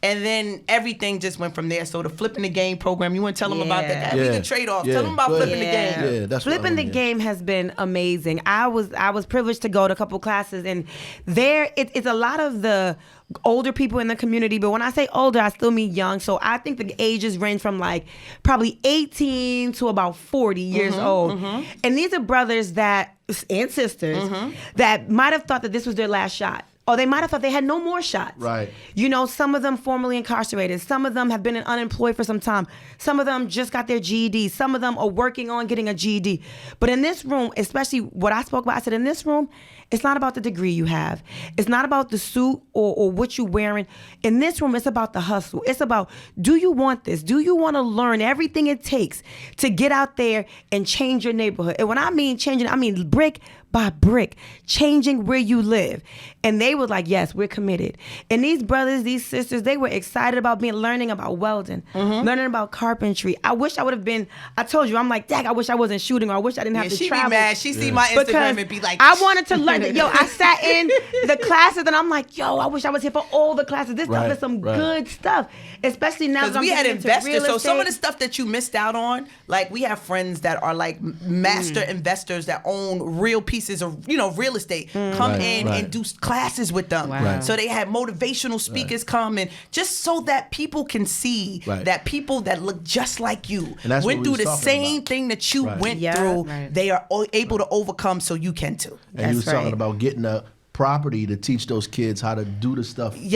And then everything just went from there. So the Flipping the Game program, you want to tell them about that? That'd be Yeah. the trade-off. Yeah. Tell them about Go ahead. Flipping the Game. Yeah, that's what I Flipping the wanna hear. Game has been amazing. I was privileged to go to a couple classes, and there it's a lot of the older people in the community. But when I say older, I still mean young. So I think the ages range from like probably 18 to about 40 years old. And these are brothers that and sisters Mm-hmm. that might have thought that this was their last shot. Or they might have thought they had no more shots. Right. You know, some of them formerly incarcerated. Some of them have been unemployed for some time. Some of them just got their GED. Some of them are working on getting a GED. But in this room, especially what I spoke about, I said in this room, it's not about the degree you have. It's not about the suit or what you're wearing. In this room, it's about the hustle. It's about, do you want this? Do you want to learn everything it takes to get out there and change your neighborhood? And when I mean changing, I mean brick by brick, changing where you live. And they were like, yes, we're committed. And these brothers, these sisters, they were excited about learning about welding, learning about carpentry. I wish I would have been, I told you, I'm like, dang, I wish I wasn't shooting, or I wish I didn't have to she travel. be mad. She see my Instagram Because and be like, I wanted to learn that. Yo, I sat in the classes and I'm like, yo, I wish I was here for all the classes. This stuff Right, is some right. good stuff. Especially now because that I'm we had getting into investors. real So some of the estate. stuff that you missed out on, like we have friends that are like master investors that own real pieces of, real estate. Come Right, in right. and do classes with them. Wow. Right. So they had motivational speakers come and just so that people can see Right. that people that look just like you And that's went what we through was the talking same about. thing that you Right. went Yeah, through. right. They are able to overcome, so you can too. And he was That's talking right. about getting a property to teach those kids how to do the stuff for real.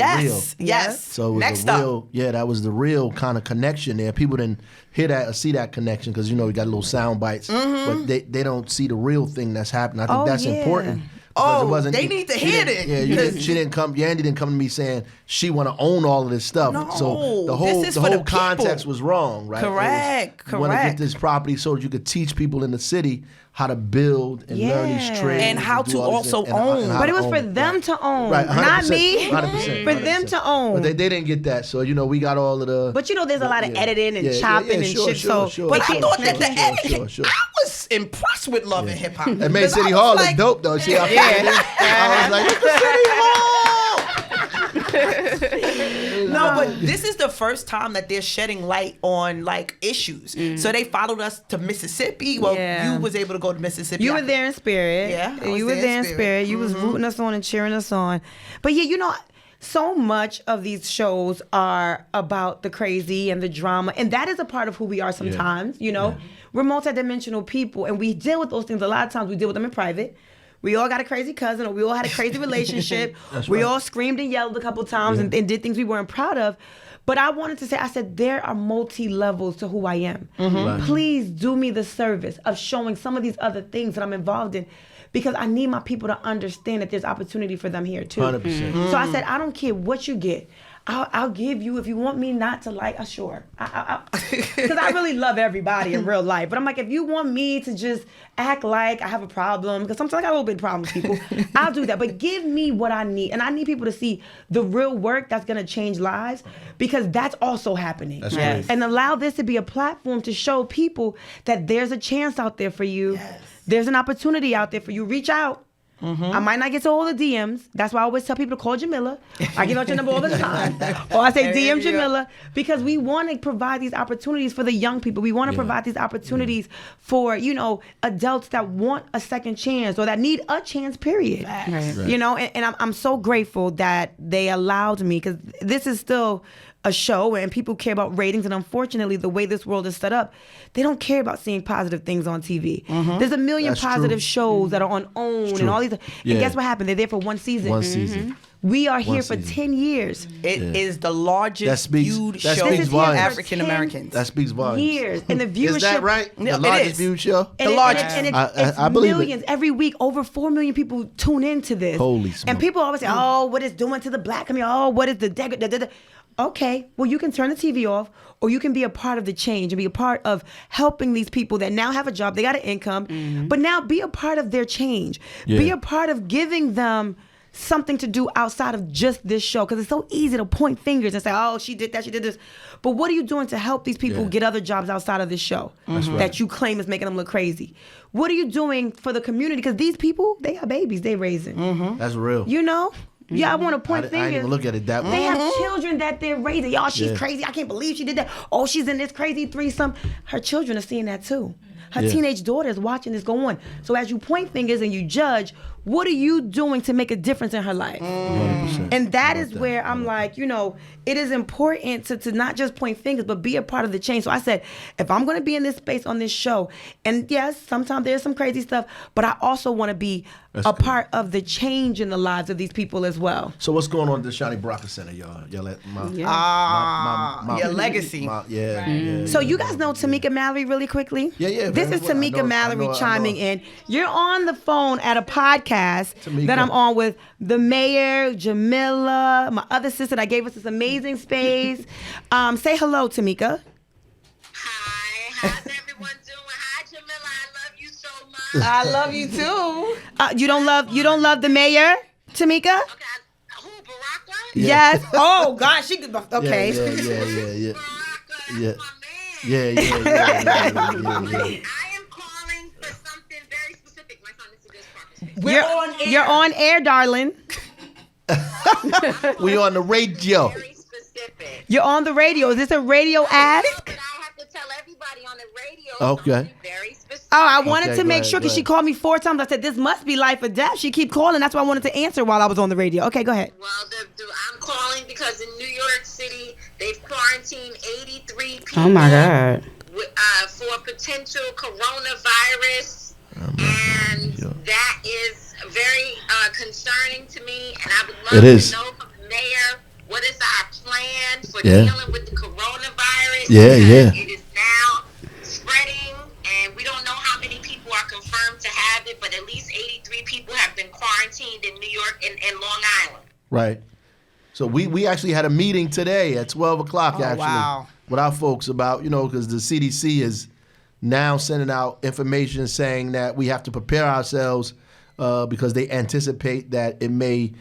Yes. So it was Next a up. real, that was the real kind of connection there. People didn't hear that or see that connection because we got little sound bites, but they don't see the real thing that's happening. I think Oh, that's yeah. important. because Oh, it wasn't, they need to she hear didn't- it. Yeah, she didn't come. Yandy didn't come to me saying she want to own all of this stuff. No, so the this whole is the for whole the people. context was wrong, right? It was, Correct, You want to get correct. this property so that you could teach people in the city how to build and learn these Yeah. trades And how do to all these also things, and own. how But to it was own for them right. to own, Right, not 100%, me. 100%, For them 100%. to own. But they didn't get that, so we got all of the. But there's a lot of editing and chopping and shit. Sure, so But I sure, thought that sure, the editing, sure. I was impressed with Love and Hip Hop. It made 'Cause I City was Hall like, look dope though. See how I was like, look at City Hall. No, but this is the first time that they're shedding light on like issues. So they followed us to Mississippi. Well, Yeah. you was able to go to Mississippi. You were there in spirit. Yeah, I was you were there in there in spirit. spirit. You was rooting us on and cheering us on. But yeah, so much of these shows are about the crazy and the drama, and that is a part of who we are sometimes. We're multidimensional people, and we deal with those things. A lot of times we deal with them in private. We all got a crazy cousin, or we all had a crazy relationship. We all screamed and yelled a couple times and did things we weren't proud of. But I wanted to say, I said, there are multi-levels to who I am. Right. Please do me the service of showing some of these other things that I'm involved in, because I need my people to understand that there's opportunity for them here too. 100%. So I said, I don't care what you get. I'll give you, if you want me not to like, sure. Because I really love everybody in real life. But I'm like, if you want me to just act like I have a problem, because sometimes I got a little bit of problems with people, I'll do that. But give me what I need. And I need people to see the real work that's going to change lives, because that's also happening. That's right. And allow this to be a platform to show people that there's a chance out there for you. Yes. There's an opportunity out there for you. Reach out. I might not get to all the DMs. That's why I always tell people to call Jamila. I give out your number all the time. Or I say DM Jamila, because we want to provide these opportunities for the young people. We want to provide these opportunities for, adults that want a second chance or that need a chance, period. Right. And I'm so grateful that they allowed me, because this is still a show and people care about ratings, and unfortunately the way this world is set up, they don't care about seeing positive things on TV. There's a million That's positive true. shows that are on OWN and true. all these, and Yeah. guess what happened? They're there for one season. One season. We are here One for season. 10 years. It is Yeah. the largest That speaks- viewed that show speaks This is here for volumes. for African Americans. That speaks volumes. Years. And the viewership. Is that right? No, The it largest is. viewed show. And The it- largest. And it's I believe it. millions every week. Over 4 million people tune into this. Holy smoke. And people always say, "Oh, what it's doing to the black community? Oh, what is the Okay, well, you can turn the TV off, or you can be a part of the change and be a part of helping these people that now have a job, they got an income, but now be a part of their change. Be Yeah. a part of giving them something to do outside of just this show, because it's so easy to point fingers and say, oh, she did that, she did this. But what are you doing to help these people Yeah. get other jobs outside of this show That's right. that you claim is making them look crazy? What are you doing for the community? Because these people, they got babies they raising. That's real. Yeah, I want to point I fingers. didn't even look at it that They way. have children that they're raising. Y'all, she's Yeah. crazy. I can't believe she did that. Oh, she's in this crazy threesome. Her children are seeing that too. Her Yeah. teenage daughter is watching this go on. So as you point fingers and you judge, what are you doing to make a difference in her life? 100%. And that is where I'm like, it is important to not just point fingers, but be a part of the change. So I said, if I'm going to be in this space on this show, and yes, sometimes there's some crazy stuff, but I also want to be That's a good. part of the change in the lives of these people as well. So what's going on at the Shani Baraka Center, y'all? Y'all let my Your legacy. yeah. So you guys know Tamika Mallory really quickly? Yeah, This very is well. I Tamika know- Mallory I know- chiming in. You're on the phone at a podcast Tamika. that I'm on with the mayor, Jamila, my other sister that gave us this amazing space. Say hello, Tamika. Hi, how's everyone doing? Hi, Jamila. I love you so much. I love you too. You don't love the mayor, Tamika? Okay, who, Baraka? Yes. Oh gosh, she could. Okay. Yeah. Baraka, Yeah. that's my man. Yeah. I am calling for something very specific. My son, this is this part. You're on air, darling. We on the radio. Very specific. You're on the radio. Is this a radio ask? But I have to tell everybody on the radio Okay. something very specific. Oh, I wanted Okay, to go make ahead, sure go because she ahead. called me 4 times. I said, this must be life or death. She keep calling. That's why I wanted to answer while I was on the radio. Okay, go ahead. Well, I'm calling because in New York City, they've quarantined 83 people. Oh, God. For potential coronavirus, and that is very concerning to me. And I would love It is. to know from the mayor what is our plan for Yeah. dealing with the coronavirus. Yeah, because yeah. It is now spreading, and we don't know how many people are confirmed to have it, but at least 83 people have been quarantined in New York and Long Island. Right. So we actually had a meeting today at 12 o'clock, Oh, actually, wow. with our folks about, because the CDC is now sending out information saying that we have to prepare ourselves because they anticipate that it may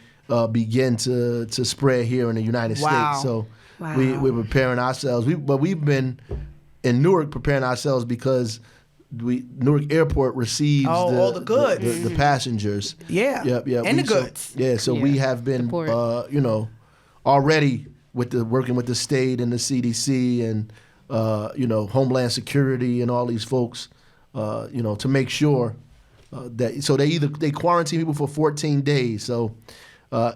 begin to spread here in the United Wow. States. So Wow. we're preparing ourselves. But we've been in Newark preparing ourselves because Newark Airport receives all the goods. the passengers. Yeah. Yep. And the goods. Yeah, so we have been, Support. already working with the state and the CDC and Homeland Security and all these folks, to make sure that they quarantine people for 14 days. So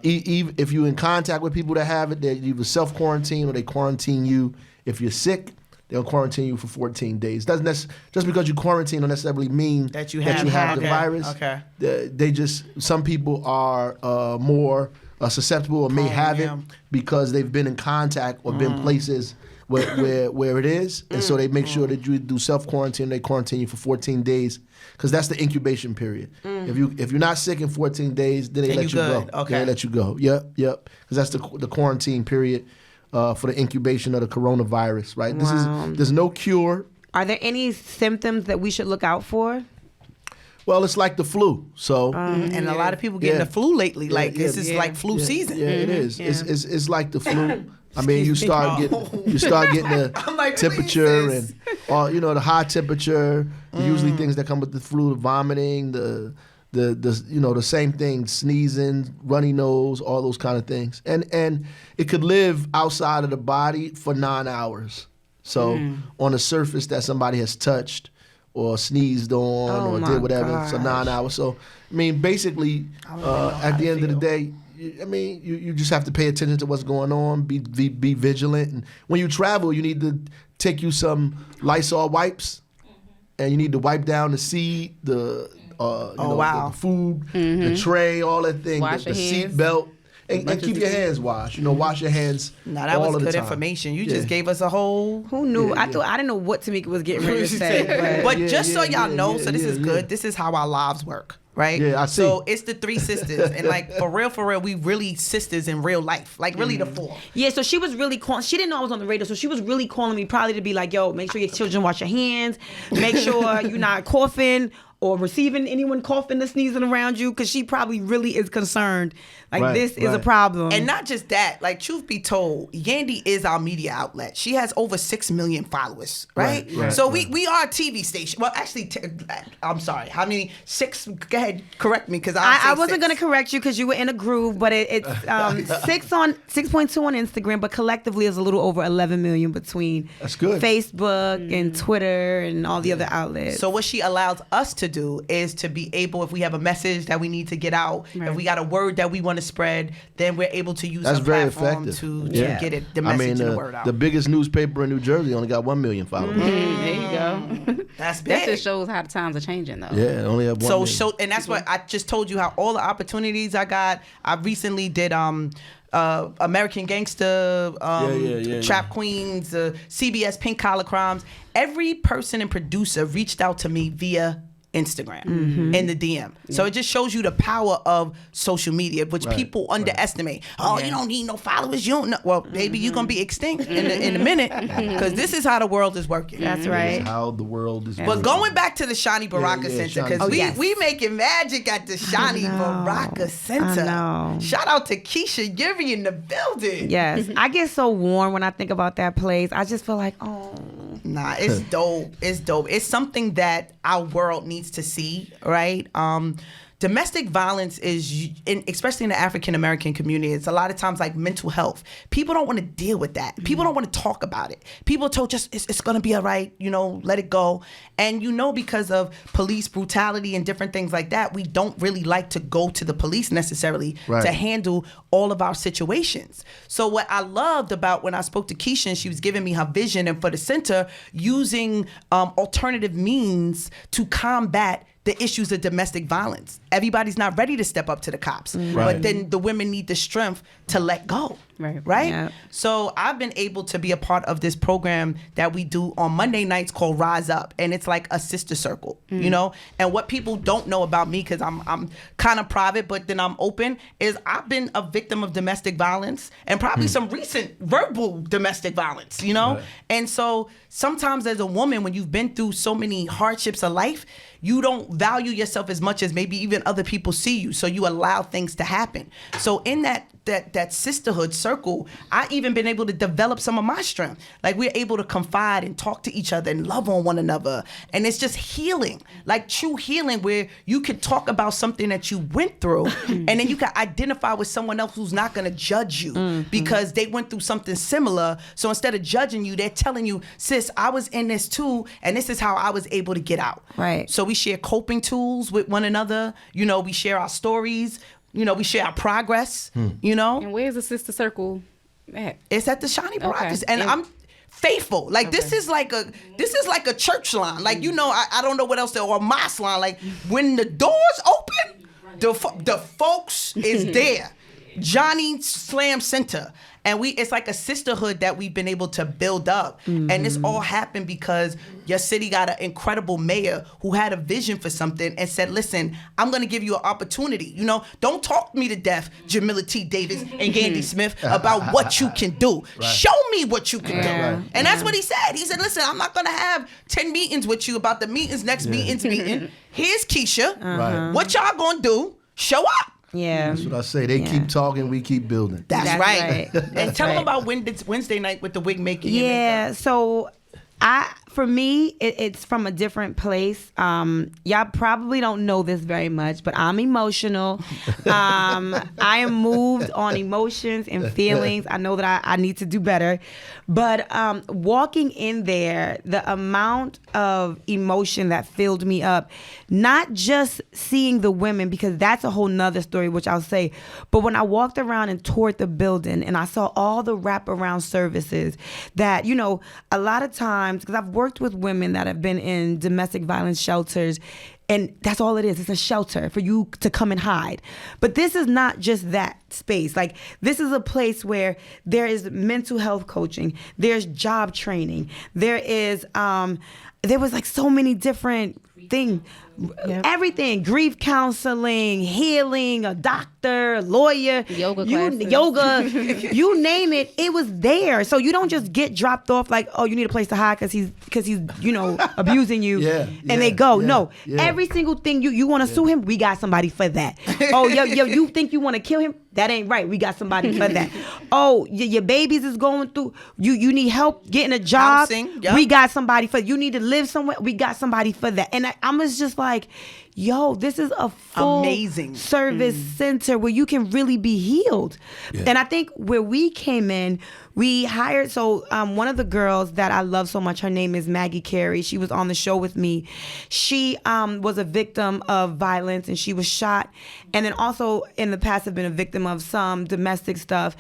even if you're in contact with people that have it, they either self quarantine or they quarantine you. If you're sick, they'll quarantine you for 14 days. Just because you quarantine don't necessarily mean That you have the okay. virus. Okay. Some people are more susceptible or may have yeah. it because they've been in contact or been places where it is, and so they make sure that you do self quarantine. They quarantine you for 14 days because that's the incubation period. If you're not sick in 14 days, then they Then let you you go. good. Okay. Then they let you go. Yep. Because that's the quarantine period for the incubation of the coronavirus. Right. Wow. There's no cure. Are there any symptoms that we should look out for? Well, it's like the flu. So. And a lot of people getting Yeah. the flu lately. Like yeah, this is like flu season. Yeah, it is. Yeah. It's like the flu. I mean, you Excuse me. start getting the I'm like, temperature please, and the high temperature. Usually things that come with the flu, the vomiting, the same thing, sneezing, runny nose, all those kind of things. And it could live outside of the body for 9 hours. So on a surface that somebody has touched or sneezed on Oh or my did whatever for 9 hours. So I mean, basically, at the end of the day, you just have to pay attention to what's going on. Be vigilant, and when you travel, you need to take you some Lysol wipes, and you need to wipe down the seat, the wow. the food, the tray, all that thing, Wash the your seat hands. belt, and keep your hands washed. Wash your hands. Now that all was of the good time. information. You Yeah. just gave us a whole. Who knew? Yeah, I didn't know what Tamika was getting ready to say. But Yeah, just so yeah, y'all know, yeah, so this yeah, is yeah. good. This is how our lives work, right? Yeah, I see. So it's the 3 sisters, and like for real, we really sisters in real life. Like really the 4. Yeah, so she was really calling. She didn't know I was on the radio, so she was really calling me probably to be like, yo, make sure your children wash your hands. Make sure you're not coughing or receiving anyone coughing or sneezing around you, because she probably really is concerned. Like, Right, this is a right. problem. And not just that, like, truth be told, Yandy is our media outlet. She has over 6 million followers, right? Right, so right. we are a TV station. Well, actually, I'm sorry. How many? 6? Go ahead, correct me, because I wasn't gonna correct you because you were in a groove, but it's 6.2 on Instagram, but collectively is a little over 11 million between That's good. Facebook and Twitter and all the other outlets. So what she allows us to do is to be able, if we have a message that we need to get out, if we got a word that we want to spread, then we're able to use That's our very platform effective. to Yeah. get the message and the word out. The biggest newspaper in New Jersey only got 1 million followers. There you go. That's big. That just shows how the times are changing, though. Yeah, only have 1 So million. and that's what I just told you, how all the opportunities I got. I recently did American Gangster, Trap Queens, CBS Pink Collar Crimes. Every person and producer reached out to me via Instagram in the DM. So it just shows you the power of social media, which people underestimate. Oh, you don't need no followers. You don't know. Well, baby, you're going to be extinct in a minute, because this is how the world is working. That's It's right. how the world is. But working. going back to the Shani Baraka yeah, Center, Shani. because Oh, yes. we making magic at the Shani Baraka Center. know. Shout out to Keisha Yuri in the building. Yes, I get so warm when I think about that place. I just feel like, oh, Nah, it's dope. It's dope. It's something that our world needs to see, right? Domestic violence is, especially in the African American community, it's a lot of times like mental health. People don't want to deal with that. People don't want to talk about it. People are told just it's going to be all right, let it go. And because of police brutality and different things like that, we don't really like to go to the police necessarily Right. to handle all of our situations. So what I loved about when I spoke to Keisha and she was giving me her vision and for the center, using alternative means to combat the issues of domestic violence. Everybody's not ready to step up to the cops, but then the women need the strength to let go. Right? Yeah. So I've been able to be a part of this program that we do on Monday nights called Rise Up, and it's like a sister circle, And what people don't know about me, because I'm kind of private, but then I'm open, is I've been a victim of domestic violence and probably some recent verbal domestic violence, Right. And so sometimes as a woman, when you've been through so many hardships of life, you don't value yourself as much as maybe even other people see you. So you allow things to happen. So in that sisterhood circle, I even been able to develop some of my strength. Like we're able to confide and talk to each other and love on one another. And it's just healing, like true healing, where you could talk about something that you went through and then you can identify with someone else who's not going to judge you because they went through something similar. So instead of judging you, they're telling you, sis, I was in this too, and this is how I was able to get out. Right. So we share coping tools with one another. We share our stories. We share our progress. And where's the sister circle at? It's at the Shani Barakas, and And- I'm faithful. Like this is like a church line. Like I don't know what else or a mosque line. Like when the doors open, the folks is there. Johnny Slam Center. And it's like a sisterhood that we've been able to build up. And this all happened because your city got an incredible mayor who had a vision for something and said, listen, I'm going to give you an opportunity. Don't talk me to death, Jamila T. Davis and Gandy Smith, about what you can do. Right. Show me what you can do. Right. And that's what he said. He said, listen, I'm not going to have 10 meetings with you about the meetings, next meetings meeting. Here's Keisha. Right. What y'all going to do? Show up. yeah. That's what I say. They keep talking, we keep building. That's right. That's And tell them right. about Wednesday night with the wig making. and Yeah, makeup. so for me, it's from a different place. Y'all probably don't know this very much, but I'm emotional. I am moved on emotions and feelings. I know that I need to do better. But walking in there, the amount of emotion that filled me up, not just seeing the women, because that's a whole nother story, which I'll say, but when I walked around and toured the building and I saw all the wraparound services that, a lot of times, because I've worked with women that have been in domestic violence shelters, and that's all it is. It's a shelter for you to come and hide. But this is not just that space. Like, this is a place where there is mental health coaching, there's job training, there was like so many different things. Yep. Everything, grief counseling, healing, a doctor, a lawyer, Yoga classes. yoga, you name it, it was there. So you don't just get dropped off like, oh, you need a place to hide because he's abusing you, Yeah, and they go. yeah, No, yeah. Every single thing you want to sue him, we got somebody for that. Oh, yo, you think you want to kill him? That ain't right. We got somebody for that. Oh, your babies is going through. You need help getting a job. Housing, yep. We got somebody for. You need to live somewhere. We got somebody for that. And I was just like, yo, this is a full Amazing. service center where you can really be healed. Yeah. And I think where we came in, we hired, one of the girls that I love so much, her name is Maggie Carey. She was on the show with me. She was a victim of violence and she was shot. And then also in the past have been a victim of some domestic stuff.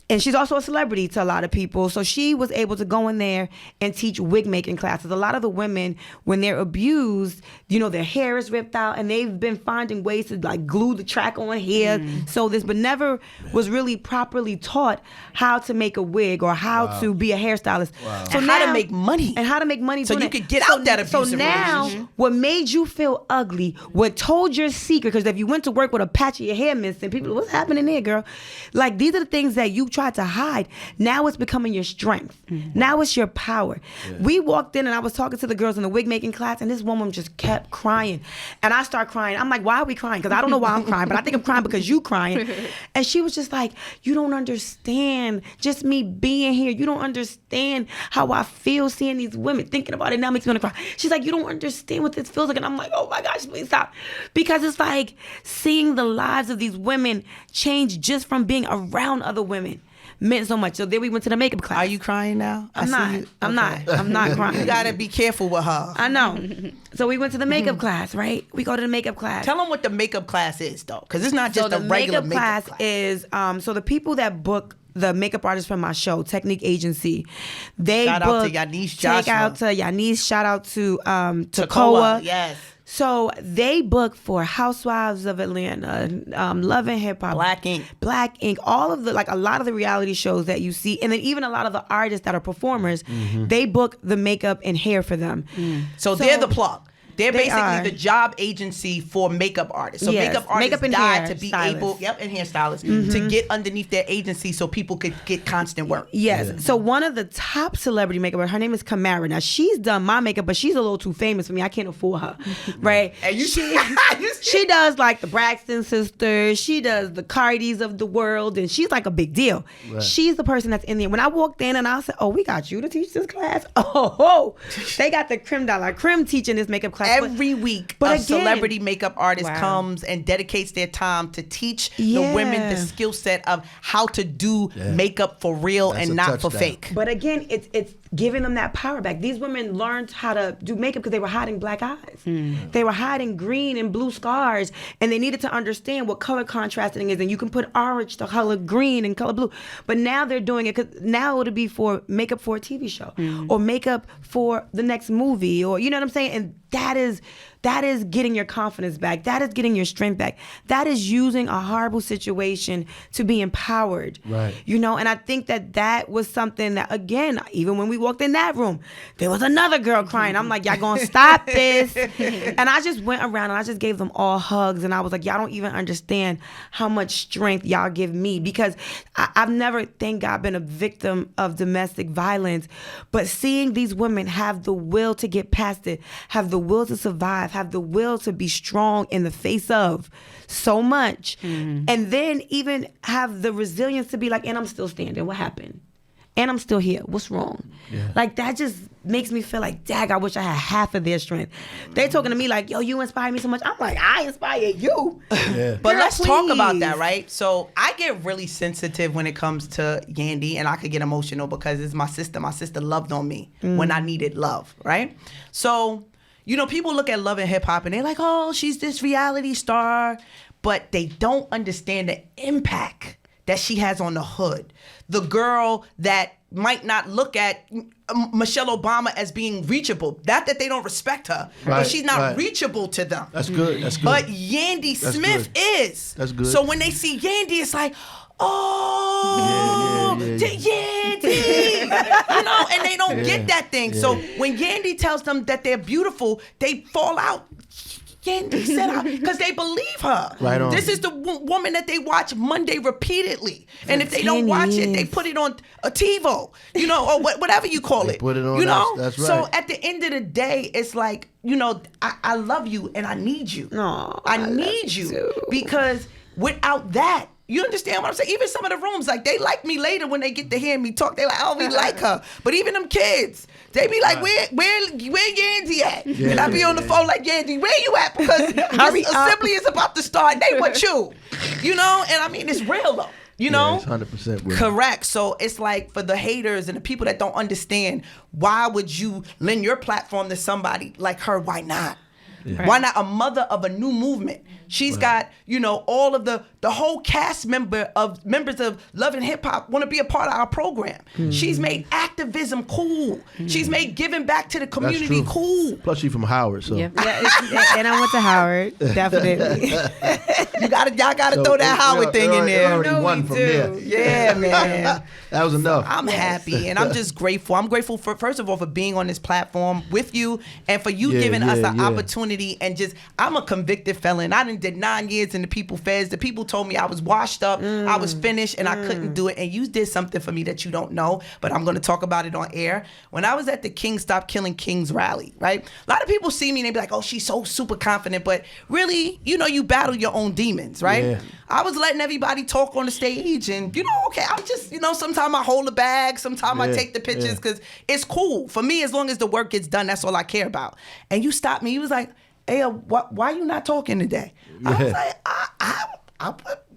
And she's also a celebrity to a lot of people. So she was able to go in there and teach wig making classes. A lot of the women, when they're abused, their hair is ripped out and they've been finding ways to like glue the track on hair. So this, but never was really properly taught how to make a wig or how to be a hairstylist. So And how to make money. And how to make money. So doing you it. could get out that So abusive now, relationship. what made you feel ugly, what told your secret, because if you went to work with a patch of your hair missing, people, what's happening there, girl? Like, these are the things that you tried to hide. Now it's becoming your strength. Now it's your power. We walked in and I was talking to the girls in the wig making class and this woman just kept crying. And I start crying. I'm like, why are we crying? Because I don't know why I'm crying, but I think I'm crying because you crying. And she was just like, you don't understand just me being here. You don't understand how I feel seeing these women. Thinking about it now makes me want to cry. She's like, you don't understand what this feels like. And I'm like, oh my gosh, please stop. Because it's like seeing the lives of these women change just from being around other women meant so much. So then we went to the makeup class. Are you crying now? I'm not. I'm not crying. You gotta be careful with her. I know. So we went to the makeup class, right? We go to the makeup class. Tell them what the makeup class is, though, because it's not just So a regular makeup class is so the people that book the makeup artists from my show, Technique Agency, they Shout out book. to Yanis Shout Joshua. out to Yanis. Shout out to Takoa. Yes. So they book for Housewives of Atlanta, Love and Hip Hop, Black Ink, all of the a lot of the reality shows that you see, and then even a lot of the artists that are performers, they book the makeup and hair for them. So they're the plug. They're They basically are. the job agency for makeup artists. So Yes, makeup artists makeup and died hair to be stylists. able, and hairstylists, to get underneath their agency so people could get constant work. Yes. So one of the top celebrity makeup artists, her name is Kamara. Now she's done my makeup, but she's a little too famous for me. I can't afford her, right? And you She does like the Braxton sisters. She does the Cardis of the world, and she's like a big deal. Right. She's the person that's in there. When I walked in and I said, "Oh, we got you to teach this class." Oh, they got the creme de la creme teaching this makeup class Every week, but a again- celebrity makeup artist Wow. comes and dedicates their time to teach Yeah. the women the skill set of how to do makeup for real That's and a not for touchdown. fake. But again, it's giving them that power back. These women learned how to do makeup because they were hiding black eyes. They were hiding green and blue scars, and they needed to understand what color contrasting is. And you can put orange to color green and color blue. But now they're doing it because now it'll be for makeup for a TV show or makeup for the next movie, or you know what I'm saying. And that is getting your confidence back. That is getting your strength back. That is using a horrible situation to be empowered. Right. And I think that was something that, again, even when we walked in that room, there was another girl crying. I'm like, y'all gonna stop this? And I just went around and I just gave them all hugs. And I was like, y'all don't even understand how much strength y'all give me, because I've never, thank God, been a victim of domestic violence. But seeing these women have the will to get past it, have the will to survive, have the will to be strong in the face of so much, and then even have the resilience to be like, and I'm still standing. What happened? And I'm still here. What's wrong? Like, that just makes me feel like, dag, I wish I had half of their strength. They talking to me like, yo, you inspire me so much. I'm like, I inspire you. Yeah. But Girl, let's talk about please. that, right? So I get really sensitive when it comes to Yandy, and I could get emotional because it's my sister. My sister loved on me when I needed love, right? So, people look at Love and Hip Hop and they're like, oh, she's this reality star, but they don't understand the impact that she has on the hood. The girl that might not look at Michelle Obama as being reachable. Not that they don't respect her, but Right, she's not right. reachable to them. That's good. That's good. But Yandy That's Smith good. is. That's good. So when they see Yandy, it's like, oh, Yandy. And they don't get that thing. So when Yandy tells them that they're beautiful, they fall out. Yandy said, because they believe her. Right on. This is the woman that they watch Monday repeatedly. And if they 10 don't watch it, they years. put it on a TiVo, or whatever you call it. Put it on, that's right. So at the end of the day, it's like, I love you and I need you. Aw, I I need love you you too. because without that, you understand what I'm saying? Even some of the rooms, like, they like me later when they get to hear me talk. They like, oh, we like her. But even them kids, they be like, where Yandy at? Yeah, and I be on the phone like, Yandy, where you at? Because this assembly is about to start. And they want you. And I mean, it's real though. Yeah, it's 100% real. Correct. So it's like, for the haters and the people that don't understand, why would you lend your platform to somebody like her? Why not? Yeah. Why not a mother of a new movement? She's got, all of the whole cast members of Love and Hip Hop want to be a part of our program. She's made activism cool. She's made giving back to the community true. cool. Plus, she's from Howard, so. Yep. And I went to Howard, definitely. Y'all gotta So throw that Howard thing in it there. already No, won we from do. there. Yeah, man. That was enough. I'm happy and I'm just grateful. I'm grateful for, first of all, for being on this platform with you and for you Yeah, giving us yeah, an yeah. opportunity. And I'm a convicted felon. I did 9 years in the people feds. The people told me I was washed up, I was finished, and I couldn't do it. And you did something for me that you don't know, but I'm going to talk about it on air. When I was at the King Stop Killing Kings rally, right? A lot of people see me and they be like, oh, she's so super confident. But really, you battle your own demons, right? Yeah. I was letting everybody talk on the stage and, okay, I'm just, sometimes I hold the bag, sometimes I Yeah, take the pictures yeah. because it's cool. For me, as long as the work gets done, that's all I care about. And you stopped me. You was like, hey, why you not talking today? I was like,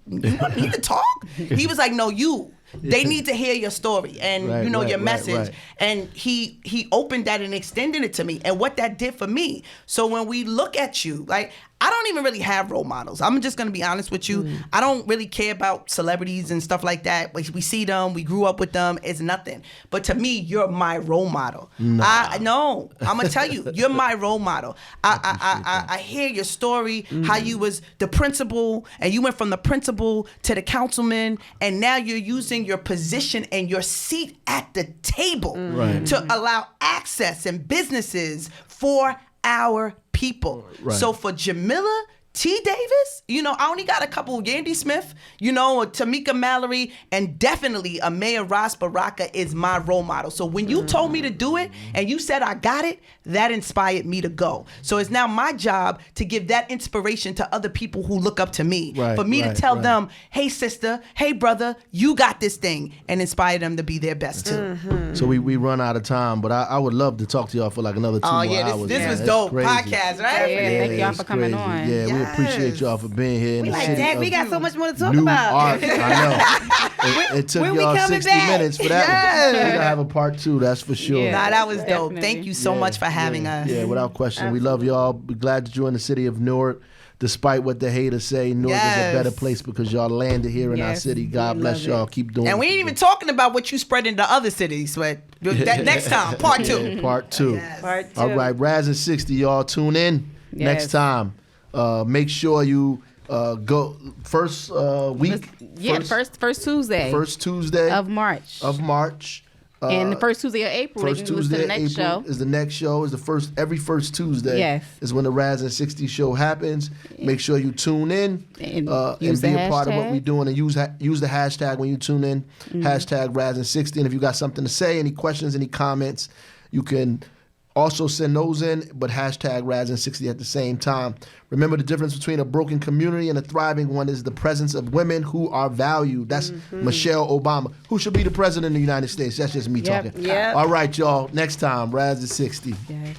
you want me to talk? He was like, no, you. They need to hear your story and Right, your right, message. right. And he opened that and extended it to me and what that did for me. So when we look at you, like, I don't even really have role models. I'm just gonna be honest with you. I don't really care about celebrities and stuff like that. We see them, we grew up with them, it's nothing. But to me, you're my role model. No, I'm gonna tell you, you're my role model. I hear your story, how you was the principal and you went from the principal to the councilman, and now you're using your position and your seat at the table Right. to allow access and businesses for our people. Right. So for Jamila T. Davis, I only got a couple. Yandy Smith, Tamika Mallory, and definitely Mayor Ras Baraka is my role model. So when you told me to do it and you said I got it, that inspired me to go. So it's now my job to give that inspiration to other people who look up to me. Right, for me to right, tell right. them, hey sister, hey brother, you got this thing, and inspire them to be their best too. So we run out of time, but I would love to talk to y'all for like another 2 Oh more yeah, hours. this man. was It's dope. crazy. Podcast, right? Yeah, thank y'all it's for coming crazy. on. Yeah, we appreciate y'all for being here. In We the like, city Dad, we of got so much more to talk New about. Art. I know. It took when we y'all coming 60 back? minutes for that Yes. one. We gotta have a part 2, that's for sure. Yeah. Nah, that was dope. Definitely. Thank you so much for having us. Yeah, without question. We love y'all. We're glad that you're in the city of Newark. Despite what the haters say, Newark is Yes. a better place because y'all landed here in our Yes, city. God we bless love y'all. Keep doing And we ain't even talking about what you spread into other cities, but that next time, part 2. Yeah, part 2. Part 2. All right, Raz and 60, y'all tune in Yes. next time. Make sure you go first week. Yeah, first Tuesday First Tuesday of March. of March. And the first Tuesday of April, First they can listen Tuesday to of the next April show. is the next show. Is the first every first Tuesday. Yes. Is when the Raz and 60 show happens. Make sure you tune in And and use be the a part of what hashtag. we're doing, and use the hashtag when you tune in. Hashtag Raz and 60. And if you got something to say, any questions, any comments, you can also send those in, but hashtag Raz and 60 at the same time. Remember, the difference between a broken community and a thriving one is the presence of women who are valued. That's Michelle Obama, who should be the president of the United States. That's just me Yep. talking. Yep. All right, y'all. Next time, Raz and 60. Yes.